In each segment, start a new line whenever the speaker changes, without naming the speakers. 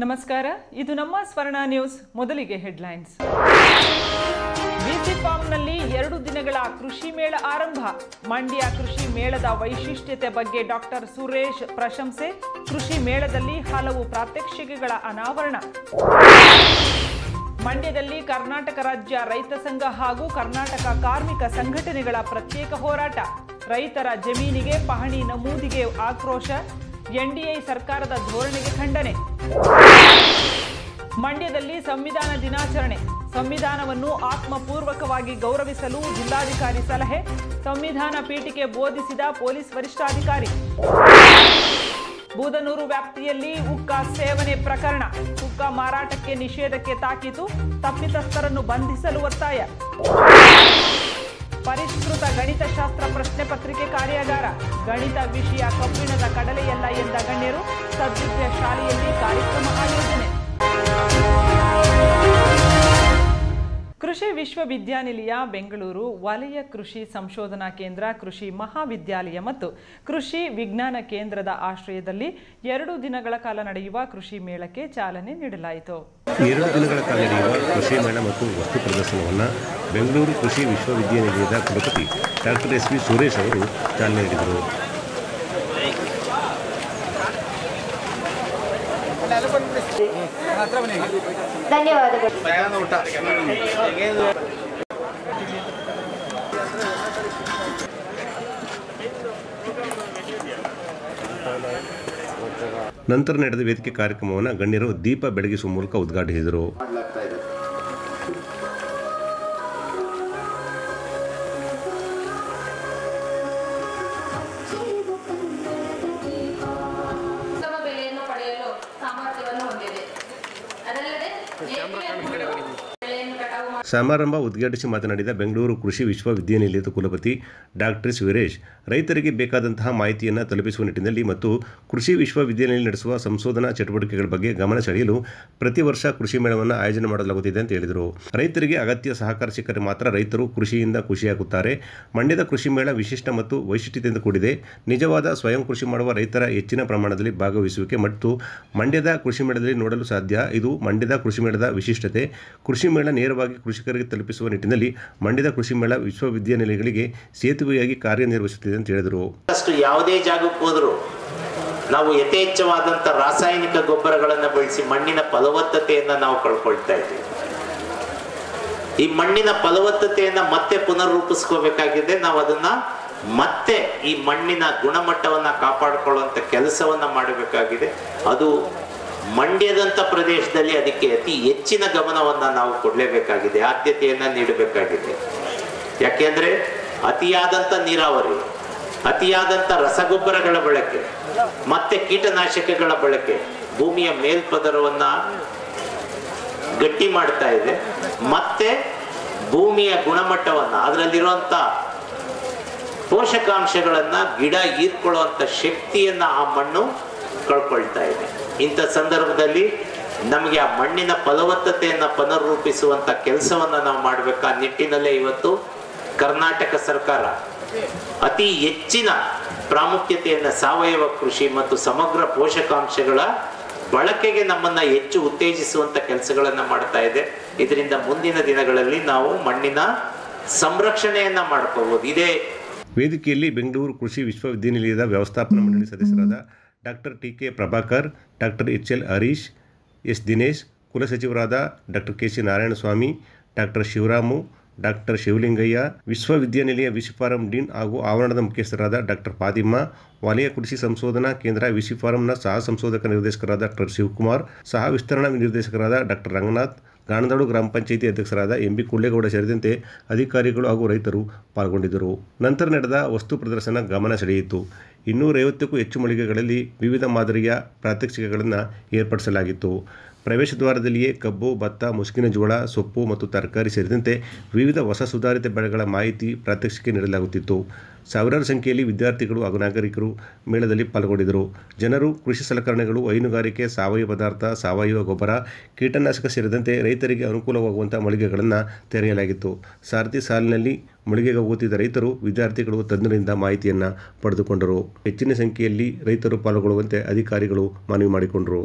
ನಮಸ್ಕಾರ, ಇದು ನಮ್ಮ ಸ್ವರ್ಣ ನ್ಯೂಸ್. ಮೊದಲಿಗೆ ಹೆಡ್ಲೈನ್ಸ್. ಬಿಸಿ ಫಾರ್ಮ್ನಲ್ಲಿ 2 ದಿನಗಳ ಕೃಷಿ ಮೇಳ ಆರಂಭ. ಮಂಡ್ಯ ಕೃಷಿ ಮೇಳದ ವೈಶಿಷ್ಟ್ಯತೆ ಬಗ್ಗೆ ಡಾಕ್ಟರ್ ಸುರೇಶ್ ಪ್ರಶಂಸೆ. ಕೃಷಿ ಮೇಳದಲ್ಲಿ ಹಲವು ಪ್ರಾತ್ಯಕ್ಷಿಕೆಗಳ ಅನಾವರಣ. ಮಂಡ್ಯದಲ್ಲಿ ಕರ್ನಾಟಕ ರಾಜ್ಯ ರೈತ ಸಂಘ ಹಾಗೂ ಕರ್ನಾಟಕ ಕಾರ್ಮಿಕ ಸಂಘಟನೆಗಳ ಪ್ರತ್ಯೇಕ ಹೋರಾಟ. ರೈತರ ಜಮೀನಿಗೆ ಪಹಣಿ ನಮೂದಿಗೆ ಆಕ್ರೋಶ. ಎನ್ಡಿಎ ಸರ್ಕಾರದ ಧೋರಣೆಗೆ ಖಂಡನೆ. ಮಂಡ್ಯದಲ್ಲಿ ಸಂವಿಧಾನ ದಿನಾಚರಣೆ. ಸಂವಿಧಾನವನ್ನು ಆತ್ಮಪೂರ್ವಕವಾಗಿ ಗೌರವಿಸಲು ಜಿಲ್ಲಾಧಿಕಾರಿ ಸಲಹೆ. ಸಂವಿಧಾನ ಪೀಠಿಕೆ ಬೋಧಿಸಿದ ಪೊಲೀಸ್ ವರಿಷ್ಠಾಧಿಕಾರಿ. ಬೂದನೂರು ವ್ಯಾಪ್ತಿಯಲ್ಲಿ ಹುಕ್ಕಾ ಸೇವನೆ ಪ್ರಕರಣ. ಹುಕ್ಕಾ ಮಾರಾಟಕ್ಕೆ ನಿಷೇಧಕ್ಕೆ ತಾಕೀತು. ತಪ್ಪಿತಸ್ಥರನ್ನು ಬಂಧಿಸಲು ಒತ್ತಾಯ. ಪರಿಷ್ಕೃತ ಗಣಿತಶಾಸ್ತ್ರ ಪ್ರಶ್ನೆ ಪತ್ರಿಕೆ ಕಾರ್ಯಾಗಾರ. ಗಣಿತ ವಿಷಯ ಕಬ್ಬಿಣದ ಕಡಲೆಯಲ್ಲ ಎಂದ ಗಣ್ಯರು. ಸದ್ವಿದ್ಯಾ ಶಾಲೆಯಲ್ಲಿ ಕಾರ್ಯಕ್ರಮ ಆಯೋಜನೆ. ಕೃಷಿ ವಿಶ್ವವಿದ್ಯಾನಿಲಯ ಬೆಂಗಳೂರು, ವಲಯ ಕೃಷಿ ಸಂಶೋಧನಾ ಕೇಂದ್ರ, ಕೃಷಿ ಮಹಾವಿದ್ಯಾಲಯ ಮತ್ತು ಕೃಷಿ ವಿಜ್ಞಾನ ಕೇಂದ್ರದ ಆಶ್ರಯದಲ್ಲಿ 2 ದಿನಗಳ ಕಾಲ ನಡೆಯುವ ಕೃಷಿ ಮೇಳಕ್ಕೆ ಚಾಲನೆ ನೀಡಲಾಯಿತು.
2 ದಿನಗಳ ಕಾಲ ನಡೆಯುವ ಕೃಷಿ ಮೇಳ ಮತ್ತು ವಸ್ತು ಪ್ರದರ್ಶನವನ್ನು ಬೆಂಗಳೂರು ಕೃಷಿ ವಿಶ್ವವಿದ್ಯಾನಿಲಯದ ಕುಲಪತಿ ಡಾಕ್ಟರ್ ಎಸ್ ವಿ ಸುರೇಶ್ ಅವರು ಚಾಲನೆ ನೀಡಿದರು. ನಂತರ ನಡೆದ ವೇದಿಕೆ ಕಾರ್ಯಕ್ರಮವನ್ನು ಗಣ್ಯರು ದೀಪ ಬೆಳಗಿಸುವ ಮೂಲಕ ಉದ್ಘಾಟಿಸಿದರು. ಸಮಾರಂಭ ಉದ್ಘಾಟಿಸಿ ಮಾತನಾಡಿದ ಬೆಂಗಳೂರು ಕೃಷಿ ವಿಶ್ವವಿದ್ಯಾನಿಲಯದ ಕುಲಪತಿ ಡಾಕ್ಟರ್ ಎಸ್ ವೀರೇಶ್, ರೈತರಿಗೆ ಬೇಕಾದಂತಹ ಮಾಹಿತಿಯನ್ನು ತಲುಪಿಸುವ ನಿಟ್ಟಿನಲ್ಲಿ ಮತ್ತು ಕೃಷಿ ವಿಶ್ವವಿದ್ಯಾನಿಲಯ ನಡೆಸುವ ಸಂಶೋಧನಾ ಚಟುವಟಿಕೆಗಳ ಬಗ್ಗೆ ಗಮನ ಸೆಳೆಯಲು ಪ್ರತಿ ವರ್ಷ ಕೃಷಿ ಮೇಳವನ್ನು ಆಯೋಜನೆ ಮಾಡಲಾಗುತ್ತಿದೆ ಅಂತ ಹೇಳಿದರು. ರೈತರಿಗೆ ಅಗತ್ಯ ಸಹಕಾರ ಸಿಕ್ಕರೆ ಮಾತ್ರ ರೈತರು ಕೃಷಿಯಿಂದ ಖುಷಿಯಾಗುತ್ತಾರೆ. ಮಂಡ್ಯದ ಕೃಷಿ ಮೇಳ ವಿಶಿಷ್ಟ ಮತ್ತು ವೈಶಿಷ್ಟ್ಯತೆಯಿಂದ ಕೂಡಿದೆ. ನಿಜವಾದ ಸ್ವಯಂ ಕೃಷಿ ಮಾಡುವ ರೈತರ ಹೆಚ್ಚಿನ ಪ್ರಮಾಣದಲ್ಲಿ ಭಾಗವಹಿಸುವಿಕೆ ಮತ್ತು ಮಂಡ್ಯದ ಕೃಷಿ ಮೇಳದಲ್ಲಿ ನೋಡಲು ಸಾಧ್ಯ. ಇದು ಮಂಡ್ಯದ ಕೃಷಿ ಮೇಳದ ವಿಶಿಷ್ಟತೆ. ಕೃಷಿ ಮೇಳ ನೇರವಾಗಿ ಕೃಷಿಕರಿಗೆ ತಲುಪಿಸುವ ನಿಟ್ಟಿನಲ್ಲಿ ಮಂಡ್ಯದ ಕೃಷಿ ಮೇಳ ವಿಶ್ವವಿದ್ಯಾನಿಲಯಗಳಿಗೆ ಸೇತುವೆಯಾಗಿ ಕಾರ್ಯನಿರ್ವಹಿಸುತ್ತಿದೆ ಅಂತ ಹೇಳಿದರು.
ಯಾವುದೇ ಜಾಗಕ್ಕೆ ಹೋದರೂ ನಾವು ಯಥೇಚ್ಛವಾದಂಥ ರಾಸಾಯನಿಕ ಗೊಬ್ಬರಗಳನ್ನು ಬಳಸಿ ಮಣ್ಣಿನ ಫಲವತ್ತತೆಯನ್ನು ನಾವು ಕಳ್ಕೊಳ್ತಾ ಇದ್ದೀವಿ. ಈ ಮಣ್ಣಿನ ಫಲವತ್ತತೆಯನ್ನು ಮತ್ತೆ ಪುನರ್ರೂಪಿಸ್ಕೋಬೇಕಾಗಿದೆ. ನಾವು ಅದನ್ನ ಮತ್ತೆ ಈ ಮಣ್ಣಿನ ಗುಣಮಟ್ಟವನ್ನ ಕಾಪಾಡಿಕೊಳ್ಳುವಂಥ ಕೆಲಸವನ್ನ ಮಾಡಬೇಕಾಗಿದೆ. ಅದು ಮಂಡ್ಯದಂಥ ಪ್ರದೇಶದಲ್ಲಿ ಅದಕ್ಕೆ ಅತಿ ಹೆಚ್ಚಿನ ಗಮನವನ್ನು ನಾವು ಕೊಡಲೇಬೇಕಾಗಿದೆ, ಆದ್ಯತೆಯನ್ನು ನೀಡಬೇಕಾಗಿದೆ. ಯಾಕೆಂದರೆ ಅತಿಯಾದಂಥ ನೀರಾವರಿ, ಅತಿಯಾದಂಥ ರಸಗೊಬ್ಬರಗಳ ಬಳಕೆ ಮತ್ತೆ ಕೀಟನಾಶಕಗಳ ಬಳಕೆ ಭೂಮಿಯ ಮೇಲ್ಪದರವನ್ನು ಗಟ್ಟಿ ಮಾಡ್ತಾ ಇದೆ. ಮತ್ತೆ ಭೂಮಿಯ ಗುಣಮಟ್ಟವನ್ನು, ಅದರಲ್ಲಿರುವಂಥ ಪೋಷಕಾಂಶಗಳನ್ನು ಗಿಡ ಹೀರ್ಕೊಳ್ಳುವಂಥ ಶಕ್ತಿಯನ್ನು ಆ ಮಣ್ಣು ಕಳ್ಕೊಳ್ತಾ ಇದೆ. ಇಂಥ ಸಂದರ್ಭದಲ್ಲಿ ನಮಗೆ ಆ ಮಣ್ಣಿನ ಫಲವತ್ತತೆಯನ್ನು ಪುನರ್ರೂಪಿಸುವಂಥ ಕೆಲಸವನ್ನು ನಾವು ಮಾಡಬೇಕು. ಆ ನಿಟ್ಟಿನಲ್ಲೇ ಇವತ್ತು ಕರ್ನಾಟಕ ಸರ್ಕಾರ ಅತಿ ಹೆಚ್ಚಿನ ಪ್ರಾಮುಖ್ಯತೆಯನ್ನು ಸಾವಯವ ಕೃಷಿ ಮತ್ತು ಸಮಗ್ರ ಪೋಷಕಾಂಶಗಳ ಬಳಕೆಗೆ ನಮ್ಮನ್ನು ಹೆಚ್ಚು ಉತ್ತೇಜಿಸುವಂಥ ಕೆಲಸಗಳನ್ನು ಮಾಡ್ತಾ ಇದೆ. ಇದರಿಂದ ಮುಂದಿನ ದಿನಗಳಲ್ಲಿ ನಾವು ಮಣ್ಣಿನ ಸಂರಕ್ಷಣೆಯನ್ನು ಮಾಡ್ಕೋಬಹುದು. ಇದೇ
ವೇದಿಕೆಯಲ್ಲಿ ಬೆಂಗಳೂರು ಕೃಷಿ ವಿಶ್ವವಿದ್ಯಾನಿಲಯದ ವ್ಯವಸ್ಥಾಪನಾ ಮಂಡಳಿ ಸದಸ್ಯರಾದ doctor T K Prabhakar, doctor H L Harish, S Dinesh, ಕುಲಸಚಿವರಾದ doctor K C Narayanaswamy, doctor Shivaramu, doctor Shivalingaiah, ವಿಶ್ವವಿದ್ಯಾನಿಲಯ ವಿಸಿ ಫಾರಂ ಡೀನ್ ಹಾಗೂ ಆವರಣದ ಮುಖ್ಯಸ್ಥರಾದ ಡಾಕ್ಟರ್ ಫಾತಿಮಾ, ವಲಯ ಕೃಷಿ ಸಂಶೋಧನಾ ಕೇಂದ್ರ ವಿಸಿ ಫಾರಂನ ಸಹ ಸಂಶೋಧಕ ನಿರ್ದೇಶಕರಾದ ಡಾಕ್ಟರ್ ಶಿವಕುಮಾರ್, ಸಹ ವಿಸ್ತರಣಾ ನಿರ್ದೇಶಕರಾದ ಡಾಕ್ಟರ್ ರಂಗನಾಥ್, ಗಾಣದಾಳು ಗ್ರಾಮ ಪಂಚಾಯಿತಿ ಅಧ್ಯಕ್ಷರಾದ ಎಂಬಿ ಕುಳ್ಳೇಗೌಡ ಸೇರಿದಂತೆ ಅಧಿಕಾರಿಗಳು ಹಾಗೂ ರೈತರು ಪಾಲ್ಗೊಂಡಿದ್ದರು. ನಂತರ ನಡೆದ ವಸ್ತು ಪ್ರದರ್ಶನ ಗಮನ ಸೆಳೆಯಿತು. 250ಕ್ಕೂ ಹೆಚ್ಚು ಮಳಿಗೆಗಳಲ್ಲಿ ವಿವಿಧ ಮಾದರಿಯ ಪ್ರಾತ್ಯಕ್ಷಿಕೆಗಳನ್ನು ಏರ್ಪಡಿಸಲಾಗಿತ್ತು. ಪ್ರವೇಶ ದ್ವಾರದಲ್ಲಿಯೇ ಕಬ್ಬು, ಭತ್ತ, ಮುಸುಕಿನ ಜೋಳ, ಸೊಪ್ಪು ಮತ್ತು ತರಕಾರಿ ಸೇರಿದಂತೆ ವಿವಿಧ ಹೊಸ ಸುಧಾರಿತ ಬೆಳೆಗಳ ಮಾಹಿತಿ ಪ್ರಾತ್ಯಕ್ಷಿಕೆ ನೀಡಲಾಗುತ್ತಿತ್ತು. ಸಾವಿರಾರು ಸಂಖ್ಯೆಯಲ್ಲಿ ವಿದ್ಯಾರ್ಥಿಗಳು ಹಾಗೂ ನಾಗರಿಕರು ಮೇಳದಲ್ಲಿ ಪಾಲ್ಗೊಂಡಿದ್ದರು. ಜನರು ಕೃಷಿ ಸಲಕರಣೆಗಳು, ಹೈನುಗಾರಿಕೆ, ಸಾವಯವ ಪದಾರ್ಥ, ಸಾವಯವ ಗೊಬ್ಬರ, ಕೀಟನಾಶಕ ಸೇರಿದಂತೆ ರೈತರಿಗೆ ಅನುಕೂಲವಾಗುವಂಥ ಮಳಿಗೆಗಳನ್ನು ತೆರೆಯಲಾಗಿತ್ತು. ಸಾರಥಿ ಸಾಲಿನಲ್ಲಿ ಮಳಿಗೆಗೆ ಹೋಗುತ್ತಿದ್ದ ರೈತರು, ವಿದ್ಯಾರ್ಥಿಗಳು, ತಜ್ಞರಿಂದ ಮಾಹಿತಿಯನ್ನು ಪಡೆದುಕೊಂಡರು. ಹೆಚ್ಚಿನ ಸಂಖ್ಯೆಯಲ್ಲಿ ರೈತರು ಪಾಲ್ಗೊಳ್ಳುವಂತೆ ಅಧಿಕಾರಿಗಳು ಮನವಿ ಮಾಡಿಕೊಂಡರು.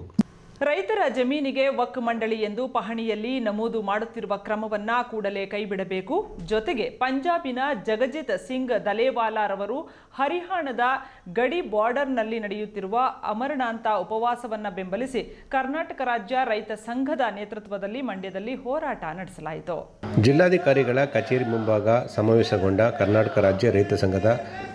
ರೈತರ ಜಮೀನಿಗೆ ವಕ್ಫ್ ಮಂಡಳಿ ಎಂದು ಪಹಣಿಯಲ್ಲಿ ನಮೂದು ಮಾಡುತ್ತಿರುವ ಕ್ರಮವನ್ನ ಕೂಡಲೇ ಕೈಬಿಡಬೇಕು. ಜೊತೆಗೆ ಪಂಜಾಬಿನ ಜಗಜಿತ್ ಸಿಂಗ್ ದಲೇವಾಲಾರವರು ಹರಿಯಾಣದ ಗಡಿ ಬಾರ್ಡರ್ನಲ್ಲಿ ನಡೆಯುತ್ತಿರುವ ಅಮರನಾಥ ಉಪವಾಸವನ್ನ ಬೆಂಬಲಿಸಿ ಕರ್ನಾಟಕ ರಾಜ್ಯ ರೈತ ಸಂಘದ ನೇತೃತ್ವದಲ್ಲಿ ಮಂಡ್ಯದಲ್ಲಿ ಹೋರಾಟ ನಡೆಸಲಾಯಿತು.
ಜಿಲ್ಲಾಧಿಕಾರಿಗಳ ಕಚೇರಿ ಮುಂಭಾಗ ಸಮಾವೇಶಗೊಂಡ ಕರ್ನಾಟಕ ರಾಜ್ಯ ರೈತ ಸಂಘದ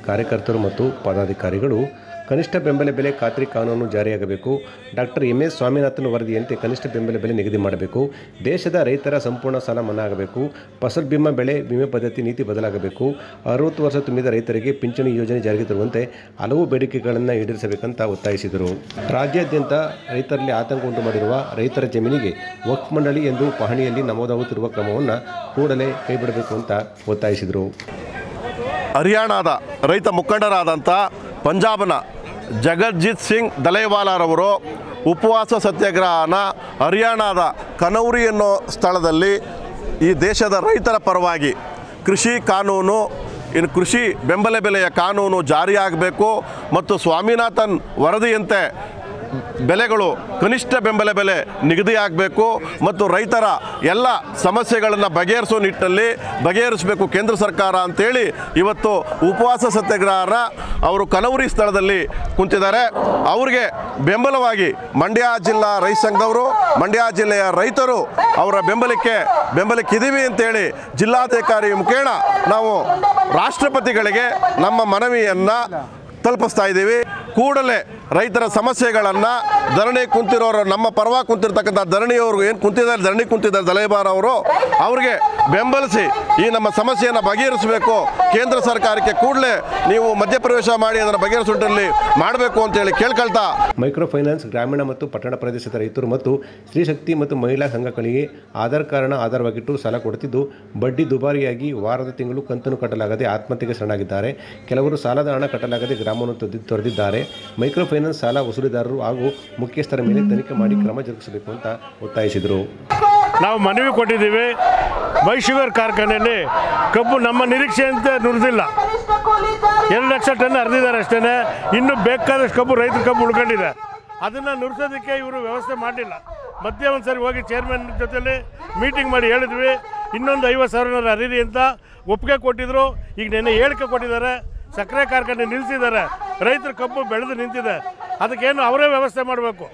ಕಾರ್ಯಕರ್ತರು ಮತ್ತು ಪದಾಧಿಕಾರಿಗಳು ಕನಿಷ್ಠ ಬೆಂಬಲ ಬೆಲೆ ಖಾತ್ರಿ ಕಾನೂನು ಜಾರಿಯಾಗಬೇಕು, ಡಾಕ್ಟರ್ MS ಸ್ವಾಮಿನಾಥನ್ ವರದಿಯಂತೆ ಕನಿಷ್ಠ ಬೆಂಬಲ ಬೆಲೆ ನಿಗದಿ ಮಾಡಬೇಕು, ದೇಶದ ರೈತರ ಸಂಪೂರ್ಣ ಸಾಲ ಮನ್ನಾ ಆಗಬೇಕು, ಫಸಲ್ ಬಿಮಾ ಬೆಳೆ ವಿಮೆ ಪದ್ಧತಿ ನೀತಿ ಬದಲಾಗಬೇಕು, 60 ವರ್ಷ ತುಂಬಿದ ರೈತರಿಗೆ ಪಿಂಚಣಿ ಯೋಜನೆ ಜಾರಿಗೆ ತರುವಂತೆ ಹಲವು ಬೇಡಿಕೆಗಳನ್ನು ಈಡೇರಿಸಬೇಕಂತ ಒತ್ತಾಯಿಸಿದರು. ರಾಜ್ಯಾದ್ಯಂತ ರೈತರಲ್ಲಿ ಆತಂಕ ಉಂಟು ಮಾಡಿರುವ ರೈತರ ಜಮೀನಿಗೆ ವಕ್ಫ್ ಮಂಡಳಿ ಎಂದು ಪಹಣಿಯಲ್ಲಿ ನಮೂದಾಗುತ್ತಿರುವ ಕ್ರಮವನ್ನು ಕೂಡಲೇ ಕೈಬಿಡಬೇಕು ಅಂತ ಒತ್ತಾಯಿಸಿದರು.
ಹರಿಯಾಣದ ರೈತ ಮುಖಂಡರಾದಂಥ ಪಂಜಾಬ್ನ ಜಗಜಿತ್ ಸಿಂಗ್ ದಲೇವಾಲಾರವರು ಉಪವಾಸ ಸತ್ಯಾಗ್ರಹನ ಹರಿಯಾಣದ ಕನೌರಿ ಅನ್ನೋ ಸ್ಥಳದಲ್ಲಿ ಈ ದೇಶದ ರೈತರ ಪರವಾಗಿ ಕೃಷಿ ಕಾನೂನು ಕೃಷಿ ಬೆಂಬಲ ಬೆಲೆಯ ಕಾನೂನು ಜಾರಿಯಾಗಬೇಕು ಮತ್ತು ಸ್ವಾಮಿನಾಥನ್ ವರದಿಯಂತೆ ಬೆಲೆಗಳು ಕನಿಷ್ಠ ಬೆಂಬಲ ಬೆಲೆ ನಿಗದಿಯಾಗಬೇಕು ಮತ್ತು ರೈತರ ಎಲ್ಲ ಸಮಸ್ಯೆಗಳನ್ನು ಬಗೆಹರಿಸೋ ನಿಟ್ಟಿನಲ್ಲಿ ಬಗೆಹರಿಸಬೇಕು ಕೇಂದ್ರ ಸರ್ಕಾರ ಅಂತೇಳಿ ಇವತ್ತು ಉಪವಾಸ ಸತ್ಯಾಗ್ರಹನ ಅವರು ಕನೌರಿ ಸ್ಥಳದಲ್ಲಿ ಕುಂತಿದ್ದಾರೆ. ಅವರಿಗೆ ಬೆಂಬಲವಾಗಿ ಮಂಡ್ಯ ಜಿಲ್ಲಾ ರೈತ ಸಂಘದವರು, ಮಂಡ್ಯ ಜಿಲ್ಲೆಯ ರೈತರು ಅವರ ಬೆಂಬಲಕ್ಕಿದ್ದೀವಿ ಅಂತೇಳಿ ಜಿಲ್ಲಾಧಿಕಾರಿ ಮುಖೇನ ನಾವು ರಾಷ್ಟ್ರಪತಿಗಳಿಗೆ ನಮ್ಮ ಮನವಿಯನ್ನು ತಲುಪಿಸ್ತಾ ಇದ್ದೀವಿ. ಕೂಡಲೇ ರೈತರ ಸಮಸ್ಯೆಗಳನ್ನು ಧರಣಿ ಕುಂತಿರೋರು, ನಮ್ಮ ಪರವಾಗಿ ಕುಂತಿರ್ತಕ್ಕಂಥ ಧರಣಿಯವರು ಏನು ಧರಣಿ ಕುಂತಿದ್ದಾರೆ ದಲೇಬಾರ್ ಅವರು, ಅವ್ರಿಗೆ ಬೆಂಬಲಿಸಿ ಈ ನಮ್ಮ ಸಮಸ್ಯೆಯನ್ನು ಬಗೆಹರಿಸಬೇಕು. ಕೇಂದ್ರ ಸರ್ಕಾರಕ್ಕೆ ಕೂಡಲೇ ನೀವು ಮಧ್ಯಪ್ರವೇಶ ಮಾಡಿ ಅದನ್ನು ಬಗೆಹರಿಸುವಲ್ಲಿ ಮಾಡಬೇಕು ಅಂತೇಳಿ ಕೇಳ್ಕೊಳ್ತಾ,
ಮೈಕ್ರೋ ಫೈನಾನ್ಸ್ ಗ್ರಾಮೀಣ ಮತ್ತು ಪಟ್ಟಣ ಪ್ರದೇಶದ ರೈತರು ಮತ್ತು ಸ್ತ್ರೀಶಕ್ತಿ ಮತ್ತು ಮಹಿಳಾ ಸಂಘಗಳಿಗೆ ಆಧಾರ್ ಕಾರ್ಡ್ನ ಆಧಾರವಾಗಿಟ್ಟು ಸಾಲ ಕೊಡುತ್ತಿದ್ದು ಬಡ್ಡಿ ದುಬಾರಿಯಾಗಿ ವಾರದ ತಿಂಗಳು ಕಂತನ್ನು ಕಟ್ಟಲಾಗದೆ ಆತ್ಮಹತ್ಯೆಗೆ ಶರಣಾಗಿದ್ದಾರೆ. ಕೆಲವರು ಸಾಲದ ಹಣ ಕಟ್ಟಲಾಗದೆ ಗ್ರಾಮವನ್ನು ತೊರೆದಿದ್ದಾರೆ. ಮೈಕ್ರೋ ಫೈನಾನ್ಸ್ ಸಾಲ ವಸೂಲಿದಾರರು ಹಾಗೂ ಮುಖ್ಯಸ್ಥರ ಮೇಲೆ ತನಿಖೆ ಮಾಡಿ ಕ್ರಮ ಜರುಗಿಸಬೇಕು ಅಂತ ಒತ್ತಾಯಿಸಿದರು.
ನಾವು ಮನವಿ ಕೊಟ್ಟಿದ್ದೀವಿ. ಬೈ ಶುಗರ್ ಕಾರ್ಖಾನೆಯಲ್ಲಿ ಕಬ್ಬು ನಮ್ಮ ನಿರೀಕ್ಷೆಯಂತೆ ನುರಿದಿಲ್ಲ. 2 ಲಕ್ಷ ಟನ್ ಹರಿದಿದ್ದಾರೆ ಅಷ್ಟೇ. ಇನ್ನೂ ಬೇಕಾದಷ್ಟು ಕಬ್ಬು ರೈತರ ಕಬ್ಬು ಉಳ್ಕೊಂಡಿದೆ. ಅದನ್ನು ನುರಿಸೋದಕ್ಕೆ ಇವರು ವ್ಯವಸ್ಥೆ ಮಾಡಲಿಲ್ಲ. ಮಧ್ಯೆ ಒಂದು ಸರಿ ಹೋಗಿ ಚೇರ್ಮನ್ ಜೊತೆಲಿ ಮೀಟಿಂಗ್ ಮಾಡಿ ಹೇಳಿದ್ವಿ, ಇನ್ನೊಂದು 50,000 ಹರಿರಿ ಅಂತ ಒಪ್ಪಿಗೆ ಕೊಟ್ಟಿದ್ರು. ಈಗ ನೆನ್ನೆ ಹೇಳಿಕೆ ಕೊಟ್ಟಿದ್ದಾರೆ. ಸಕ್ಕರೆ ಕಾರ್ಖಾನೆ ನಿಲ್ಲಿಸಿದ್ದಾರೆ. ರೈತರ ಕಬ್ಬು ಬೆಳೆದು ನಿಂತಿದೆ. ಅದಕ್ಕೇನು ಅವರೇ ವ್ಯವಸ್ಥೆ ಮಾಡಬೇಕು.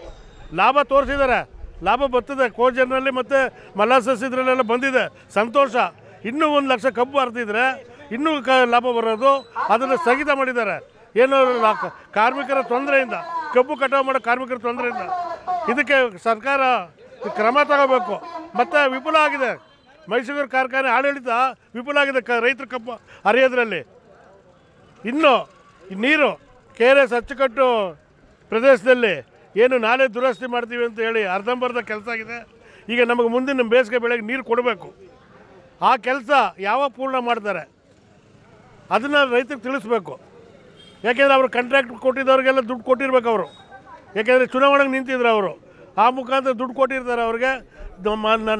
ಲಾಭ ತೋರಿಸಿದ್ದಾರೆ, ಲಾಭ ಬರ್ತದೆ. ಕೋಜರ್ನಲ್ಲಿ ಮತ್ತು ಮಲಾಸಸ್ ಇದರಲ್ಲೆಲ್ಲ ಬಂದಿದೆ, ಸಂತೋಷ. ಇನ್ನೂ 1 ಲಕ್ಷ ಕಬ್ಬು ಹರಿದಿದ್ರೆ ಇನ್ನೂ ಲಾಭ ಬರೋದು, ಅದನ್ನು ಸ್ಥಗಿತ ಮಾಡಿದ್ದಾರೆ. ಏನು ಕಾರ್ಮಿಕರ ತೊಂದರೆಯಿಂದ, ಕಬ್ಬು ಕಟಾವು ಮಾಡೋ ಕಾರ್ಮಿಕರ ತೊಂದರೆಯಿಂದ ಇದಕ್ಕೆ ಸರ್ಕಾರ ಕ್ರಮ ತಗೋಬೇಕು. ಮತ್ತು ವಿಫಲ ಆಗಿದೆ ಮೈಸೂರು ಕಾರ್ಖಾನೆ ಆಡಳಿತ, ವಿಫಲ ಆಗಿದೆ ರೈತರ ಕಬ್ಬು ಹರಿಯೋದ್ರಲ್ಲಿ. ಇನ್ನು ನೀರು KRS ಅಚ್ಚುಕಟ್ಟು ಪ್ರದೇಶದಲ್ಲಿ ಏನು ನಾಳೆ ದುರಸ್ತಿ ಮಾಡ್ತೀವಿ ಅಂತ ಹೇಳಿ ಅರ್ಧಂಬರ್ಧ ಕೆಲಸ ಆಗಿದೆ. ಈಗ ನಮಗೆ ಮುಂದಿನ ಬೇಸಿಗೆ ಬೆಳೆಗೆ ನೀರು ಕೊಡಬೇಕು. ಆ ಕೆಲಸ ಯಾವಾಗ ಪೂರ್ಣ ಮಾಡ್ತಾರೆ ಅದನ್ನು ರೈತರಿಗೆ ತಿಳಿಸ್ಬೇಕು. ಯಾಕೆಂದರೆ ಅವರು ಕಾಂಟ್ರಾಕ್ಟ್ ಕೊಟ್ಟಿದ್ದವ್ರಿಗೆಲ್ಲ ದುಡ್ಡು ಕೊಟ್ಟಿರ್ಬೇಕು ಅವರು. ಯಾಕೆಂದರೆ ಚುನಾವಣೆಗೆ ನಿಂತಿದ್ರು ಅವರು. ಆ ಮುಖಾಂತರ ದುಡ್ಡು ಕೊಟ್ಟಿರ್ತಾರೆ ಅವ್ರಿಗೆ.